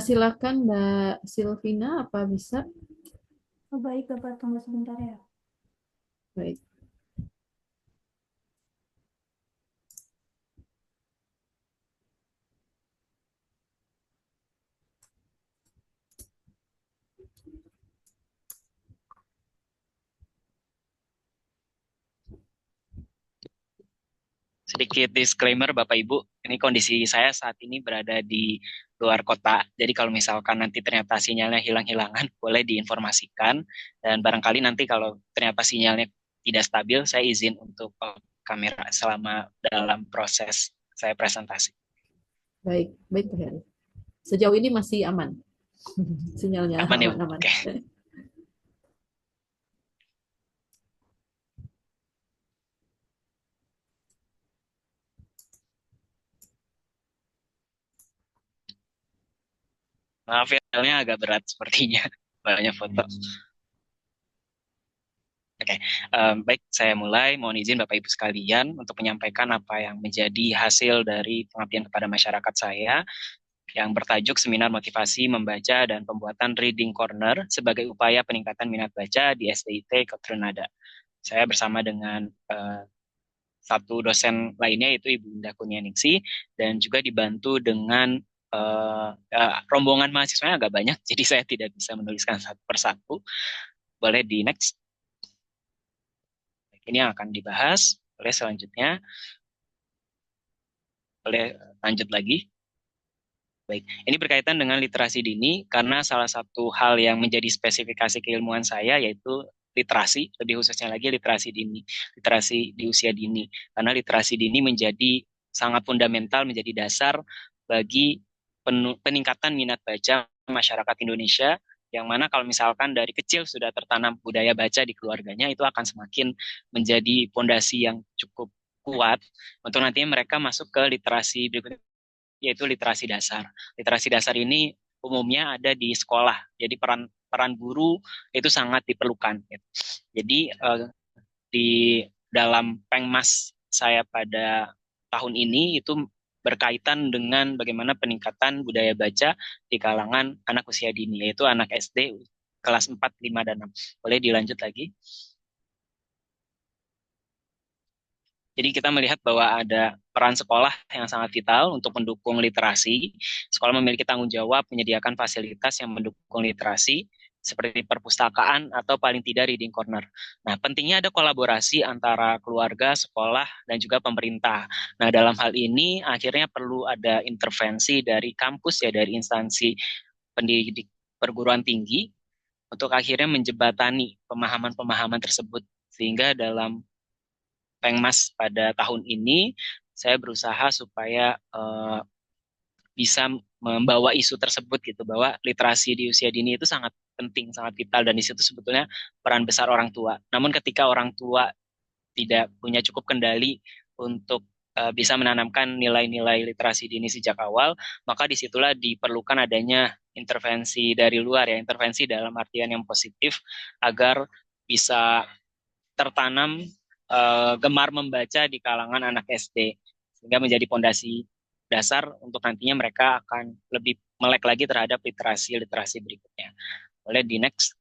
Silakan Mbak Silvina, apa bisa? Oh, baik, Bapak tunggu sebentar ya. Baik. Sedikit disclaimer Bapak Ibu, ini kondisi saya saat ini berada di luar kota. Jadi kalau misalkan nanti ternyata sinyalnya hilang-hilangan, boleh diinformasikan. Dan barangkali nanti kalau ternyata sinyalnya tidak stabil, saya izin untuk kamera selama dalam proses saya presentasi. Baik, baik Pak Heri. Sejauh ini masih aman. Sinyalnya aman. Ya, aman. Okay. Maaf ya, filenya agak berat sepertinya, banyak foto. Oke, baik saya mulai. Mohon izin Bapak Ibu sekalian untuk menyampaikan apa yang menjadi hasil dari pengabdian kepada masyarakat saya yang bertajuk Seminar Motivasi Membaca dan Pembuatan Reading Corner sebagai upaya peningkatan minat baca di SDIT Kotrenada. Saya bersama dengan satu dosen lainnya yaitu Ibu Indah Kurnianingsih dan juga dibantu dengan rombongan mahasiswanya agak banyak, jadi saya tidak bisa menuliskan satu persatu. Boleh di next. Ini yang akan dibahas. Boleh selanjutnya. Boleh lanjut lagi. Baik, ini berkaitan dengan literasi dini karena salah satu hal yang menjadi spesifikasi keilmuan saya yaitu literasi, lebih khususnya lagi literasi dini, literasi di usia dini. Karena literasi dini menjadi sangat fundamental, menjadi dasar bagi peningkatan minat baca masyarakat Indonesia, yang mana kalau misalkan dari kecil sudah tertanam budaya baca di keluarganya, itu akan semakin menjadi fondasi yang cukup kuat untuk nantinya mereka masuk ke literasi berikutnya, yaitu literasi dasar. Literasi dasar ini umumnya ada di sekolah, jadi peran guru itu sangat diperlukan. Jadi di dalam Pengmas saya pada tahun ini itu berkaitan dengan bagaimana peningkatan budaya baca di kalangan anak usia dini, yaitu anak SD kelas 4, 5, dan 6. Boleh dilanjut lagi? Jadi kita melihat bahwa ada peran sekolah yang sangat vital untuk mendukung literasi. Sekolah memiliki tanggung jawab menyediakan fasilitas yang mendukung literasi, seperti perpustakaan atau paling tidak reading corner. Nah, pentingnya ada kolaborasi antara keluarga, sekolah, dan juga pemerintah. Nah, dalam hal ini akhirnya perlu ada intervensi dari kampus ya, dari instansi pendidik perguruan tinggi untuk akhirnya menjembatani pemahaman-pemahaman tersebut. Sehingga dalam Pengmas pada tahun ini, saya berusaha supaya bisa membawa isu tersebut gitu, bahwa literasi di usia dini itu sangat penting, sangat vital, dan di situ sebetulnya peran besar orang tua. Namun ketika orang tua tidak punya cukup kendali untuk bisa menanamkan nilai-nilai literasi dini sejak awal, maka disitulah diperlukan adanya intervensi dari luar ya, intervensi dalam artian yang positif agar bisa tertanam gemar membaca di kalangan anak SD, sehingga menjadi pondasi dasar untuk nantinya mereka akan lebih melek lagi terhadap literasi-literasi berikutnya. Boleh di next.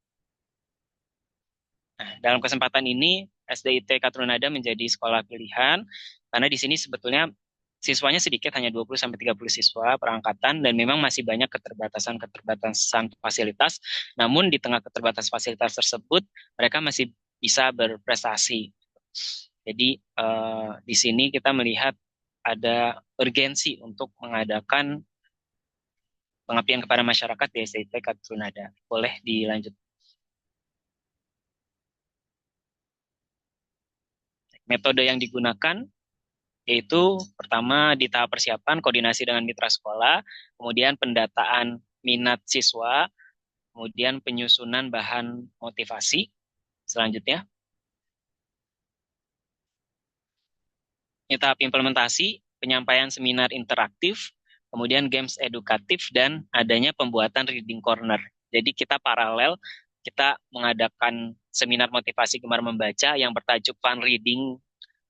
Nah, dalam kesempatan ini SDIT Katrunada menjadi sekolah pilihan karena di sini sebetulnya siswanya sedikit, hanya 20-30 siswa per angkatan, dan memang masih banyak keterbatasan fasilitas. Namun di tengah keterbatasan fasilitas tersebut, mereka masih bisa berprestasi. Jadi di sini kita melihat ada urgensi untuk mengadakan pengabdian kepada masyarakat di SDIT Katrunada. Boleh dilanjut. Metode yang digunakan yaitu pertama di tahap persiapan koordinasi dengan mitra sekolah, kemudian pendataan minat siswa, kemudian penyusunan bahan motivasi. Selanjutnya, di tahap implementasi, penyampaian seminar interaktif, kemudian games edukatif, dan adanya pembuatan reading corner. Jadi kita paralel, kita mengadakan seminar motivasi gemar membaca yang bertajuk Fun Reading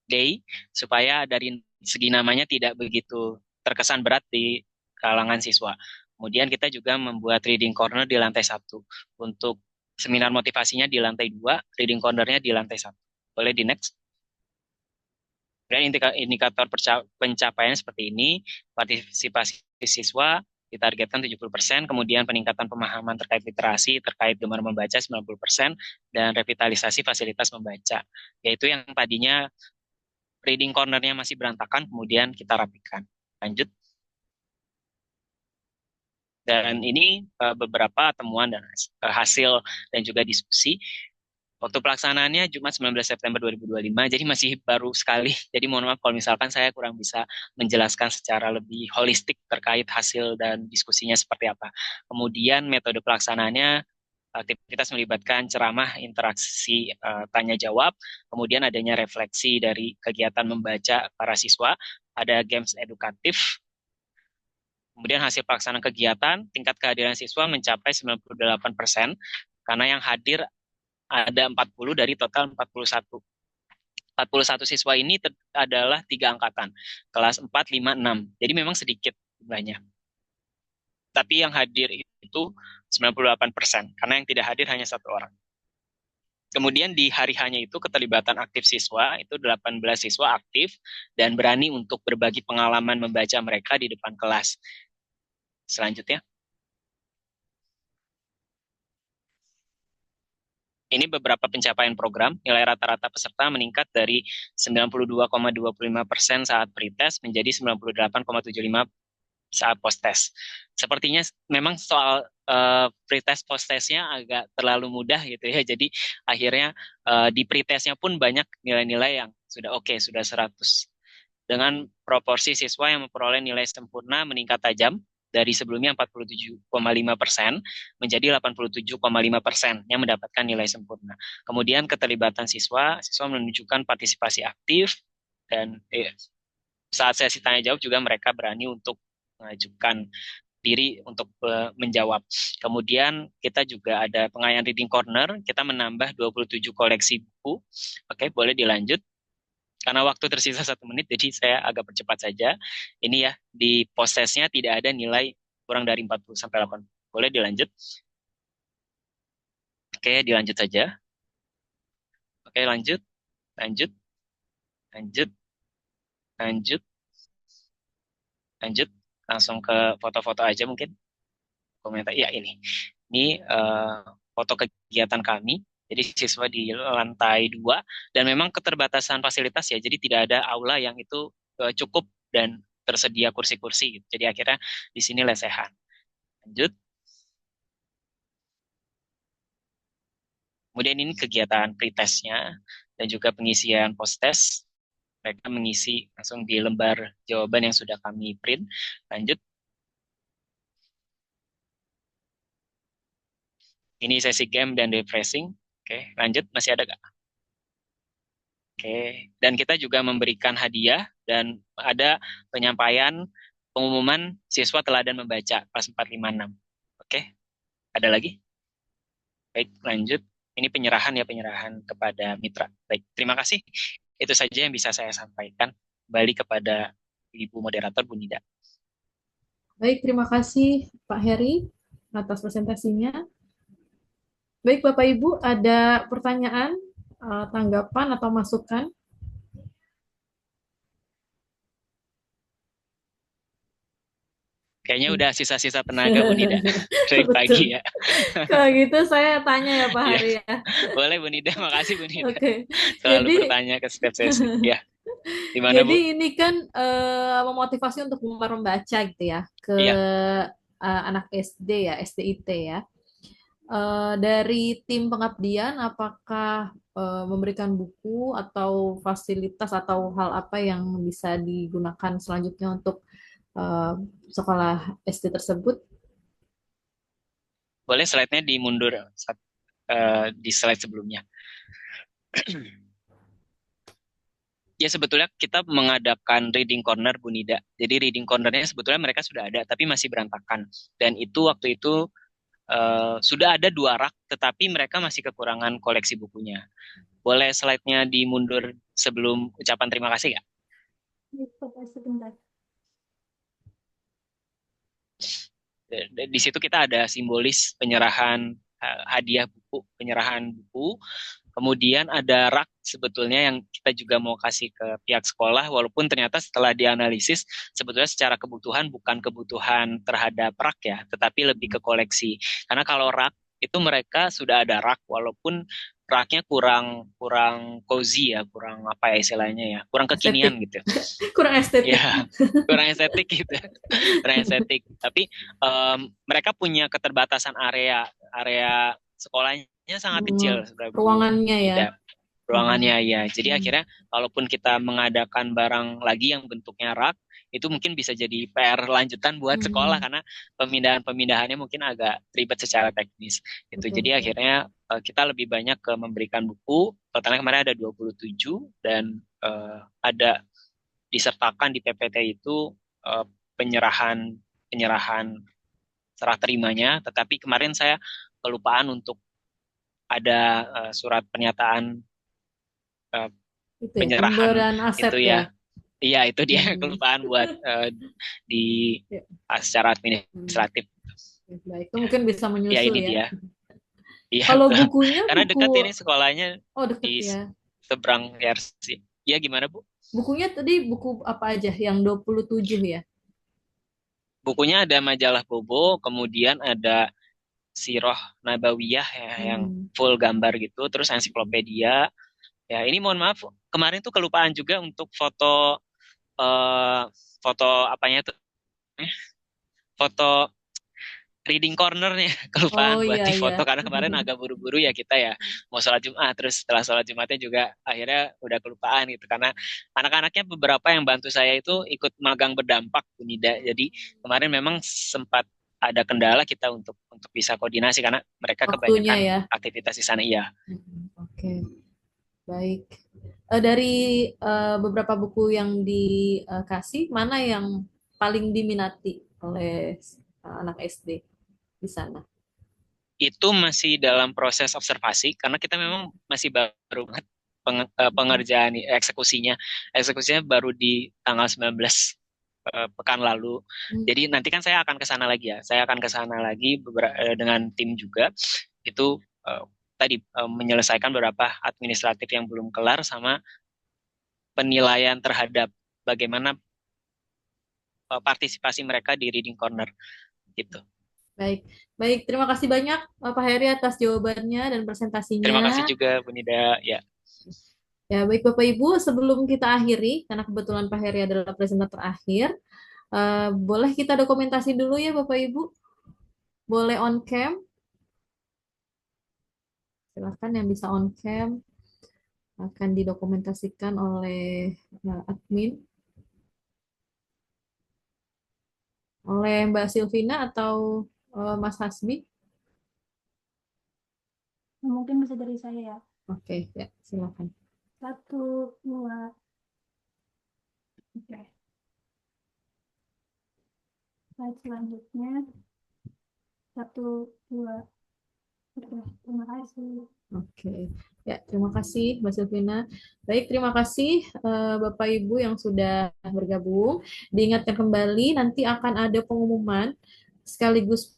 Day, supaya dari segi namanya tidak begitu terkesan berat di kalangan siswa. Kemudian kita juga membuat reading corner di lantai 1. Untuk seminar motivasinya di lantai 2, reading cornernya di lantai 1. Boleh di next. Dan indikator pencapaian seperti ini, partisipasi siswa ditargetkan 70%, kemudian peningkatan pemahaman terkait literasi, terkait gemar membaca 90%, dan revitalisasi fasilitas membaca. Yaitu yang tadinya reading cornernya masih berantakan, kemudian kita rapikan. Lanjut. Dan ini beberapa temuan dan hasil dan juga diskusi. Waktu pelaksanaannya Jumat 19 September 2025, jadi masih baru sekali. Jadi mohon maaf kalau misalkan saya kurang bisa menjelaskan secara lebih holistik terkait hasil dan diskusinya seperti apa. Kemudian metode pelaksanaannya, aktivitas melibatkan ceramah, interaksi, tanya jawab, kemudian adanya refleksi dari kegiatan membaca para siswa, ada games edukatif, kemudian hasil pelaksanaan kegiatan, tingkat kehadiran siswa mencapai 98%, karena yang hadir ada 40 dari total 41. 41 siswa ini adalah 3 angkatan, kelas 4, 5, 6. Jadi memang sedikit jumlahnya. Tapi yang hadir itu 98%, karena yang tidak hadir hanya 1 orang. Kemudian di hari hanya itu keterlibatan aktif siswa, itu 18 siswa aktif dan berani untuk berbagi pengalaman membaca mereka di depan kelas. Selanjutnya. Ini beberapa pencapaian program, nilai rata-rata peserta meningkat dari 92,25% saat pretest menjadi 98,75% saat post-test. Sepertinya memang soal pretest post-testnya agak terlalu mudah gitu ya, jadi akhirnya di pretestnya pun banyak nilai-nilai yang sudah oke, sudah 100. Dengan proporsi siswa yang memperoleh nilai sempurna meningkat tajam, dari sebelumnya 47,5% menjadi 87,5% yang mendapatkan nilai sempurna. Kemudian keterlibatan siswa menunjukkan partisipasi aktif, dan saat sesi tanya jawab juga mereka berani untuk mengajukan diri untuk menjawab. Kemudian kita juga ada pengayaan reading corner, kita menambah 27 koleksi buku. Oke, boleh dilanjut. Karena waktu tersisa 1 menit, jadi saya agak percepat saja. Ini ya, di post-testnya tidak ada nilai kurang dari 40-80. Boleh dilanjut? Oke, dilanjut saja. Oke, lanjut. Lanjut. Lanjut. Lanjut. Lanjut. Langsung ke foto-foto aja mungkin. Komentar. Ya, ini. Ini foto kegiatan kami. Jadi siswa di lantai 2 dan memang keterbatasan fasilitas ya. Jadi tidak ada aula yang itu cukup dan tersedia kursi-kursi gitu. Jadi akhirnya di sini lesehan. Lanjut. Kemudian ini kegiatan pretestnya dan juga pengisian post-test. Mereka mengisi langsung di lembar jawaban yang sudah kami print. Lanjut. Ini sesi game dan refreshing. Oke, lanjut. Masih ada nggak? Oke, dan kita juga memberikan hadiah dan ada penyampaian pengumuman siswa teladan membaca kelas 456. Oke, ada lagi? Baik, lanjut. Ini penyerahan kepada mitra. Baik, terima kasih. Itu saja yang bisa saya sampaikan. Kembali kepada Ibu Moderator, Bu Nida. Baik, terima kasih Pak Heri atas presentasinya. Baik, Bapak Ibu, ada pertanyaan, tanggapan atau masukan? Kayaknya udah sisa-sisa tenaga Bu Nida dari pagi ya. Kalau gitu saya tanya ya Pak Hari ya. Boleh Bu Nida, makasih Bu Nida. Oke. Selalu Jadi, bertanya ke setiap sesi. Ya. Gimana jadi Bu? ini kan memotivasi untuk gemar membaca gitu ya ke anak SD ya, SDIT ya. Dari tim pengabdian, apakah memberikan buku atau fasilitas atau hal apa yang bisa digunakan selanjutnya untuk sekolah SD tersebut? Boleh slide-nya dimundur di slide sebelumnya. Ya sebetulnya kita mengadakan reading corner Bu Nida. Jadi reading corner-nya sebetulnya mereka sudah ada, tapi masih berantakan. Dan itu waktu itu sudah ada 2 rak, tetapi mereka masih kekurangan koleksi bukunya. Boleh slide-nya dimundur sebelum ucapan terima kasih nggak? Sebentar. Di situ kita ada simbolis penyerahan hadiah buku, penyerahan buku. Kemudian ada rak sebetulnya yang kita juga mau kasih ke pihak sekolah, walaupun ternyata setelah dianalisis sebetulnya secara kebutuhan bukan kebutuhan terhadap rak ya, tetapi lebih ke koleksi. Karena kalau rak itu mereka sudah ada rak, walaupun raknya kurang cozy ya, kurang apa ya istilahnya ya, kurang kekinian gitu. Kurang estetik. Ya, kurang estetik gitu, kurang estetik. Tapi mereka punya keterbatasan area sekolahnya sangat kecil sebenarnya. Ruangannya ya. Ruangannya ya. Jadi akhirnya kalaupun kita mengadakan barang lagi yang bentuknya rak, itu mungkin bisa jadi PR lanjutan buat sekolah karena pemindahannya mungkin agak ribet secara teknis. Gitu. Jadi akhirnya kita lebih banyak ke memberikan buku. Totalnya kemarin ada 27 dan ada disertakan di PPT itu penyerahan serah terimanya, tetapi kemarin saya kelupaan untuk ada surat pernyataan penyerahan aset itu ya. Iya, itu dia kelupaan buat di secara administratif. Baik, itu mungkin bisa menyusul ya. Ini ya. dia. Iya. Kalau bukunya karena dekat ini sekolahnya. Dekat di ya. Seberang RC. Ya gimana Bu? Bukunya tadi buku apa aja yang 27 ya? Bukunya ada majalah Bobo, kemudian ada Sirah Nabawiyah ya, yang full gambar gitu, terus ensiklopedia. Ya, ini mohon maaf, kemarin tuh kelupaan juga untuk foto apanya tuh? Foto reading corner-nya, kelupaan buat di foto karena kemarin agak buru-buru ya kita ya. Mau sholat Jumat, terus setelah sholat Jumatnya juga akhirnya udah kelupaan gitu. Karena anak-anaknya beberapa yang bantu saya itu ikut magang berdampak Bu Nida. Jadi kemarin memang sempat ada kendala kita untuk bisa koordinasi karena mereka kebanyakan aktivitas di sana. Iya. Oke. Baik. Dari beberapa buku yang dikasih, mana yang paling diminati oleh anak SD di sana? Itu masih dalam proses observasi karena kita memang masih baru banget pengerjaan eksekusinya baru di tanggal 19 pekan lalu. Jadi nanti kan saya akan ke sana lagi ya. Saya akan ke sana lagi dengan tim juga. Itu tadi menyelesaikan beberapa administratif yang belum kelar sama penilaian terhadap bagaimana partisipasi mereka di reading corner gitu. Baik, baik. Terima kasih banyak Pak Heri atas jawabannya dan Terima kasih presentasinya. juga Bu Nida. Ya, Ya, baik Bapak Ibu, sebelum kita akhiri, karena kebetulan Pak Heri adalah presenter terakhir, boleh kita dokumentasi dulu ya Bapak Ibu? Boleh on cam? Silakan yang bisa on cam akan didokumentasikan oleh admin, oleh Mbak Silvina atau Mas Hasbi. Mungkin bisa dari saya ya. Oke, ya silakan. 1, 2. Oke. Slide selanjutnya. 1, 2. Oke, terima kasih. Oke, ya terima kasih Mbak Silvina. Baik, terima kasih Bapak Ibu yang sudah bergabung. Diingatkan kembali nanti akan ada pengumuman sekaligus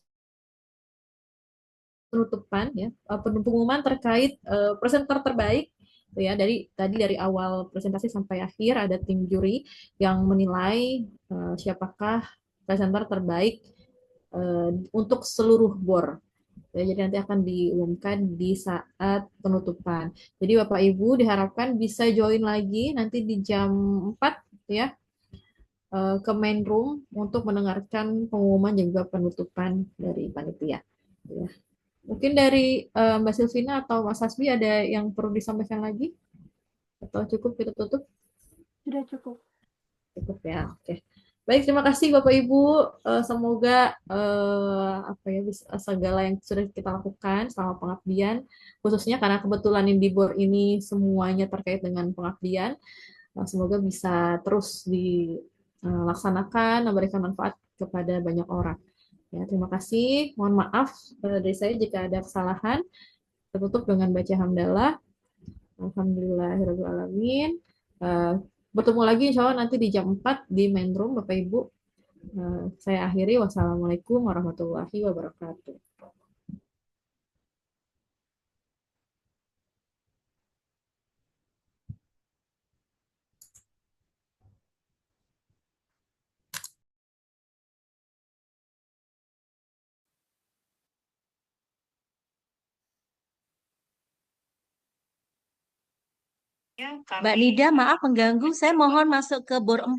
penutupan ya, pengumuman terkait presenter terbaik ya, dari tadi dari awal presentasi sampai akhir ada tim juri yang menilai siapakah presenter terbaik untuk seluruh BOR. Ya, jadi nanti akan diumumkan di saat penutupan. Jadi Bapak Ibu diharapkan bisa join lagi nanti di jam 4 ya ke main room untuk mendengarkan pengumuman dan juga penutupan dari panitia. Ya. Mungkin dari Mbak Silvina atau Mas Hasbi ada yang perlu disampaikan lagi? Atau cukup kita tutup? Sudah cukup. Cukup ya, oke. Baik, terima kasih Bapak Ibu. Semoga apa ya segala yang sudah kita lakukan selama pengabdian, khususnya karena kebetulan di BOR ini semuanya terkait dengan pengabdian, semoga bisa terus dilaksanakan, memberikan manfaat kepada banyak orang. Ya, terima kasih. Mohon maaf dari saya jika ada kesalahan. Tertutup dengan baca hamdalah. Alhamdulillahirrahmanirrahim. Bertemu lagi insya Allah nanti di jam 4 di main room Bapak Ibu. Saya akhiri. Wassalamualaikum warahmatullahi wabarakatuh. Ya, Mbak Nida, maaf mengganggu. Saya mohon masuk ke BOR 4.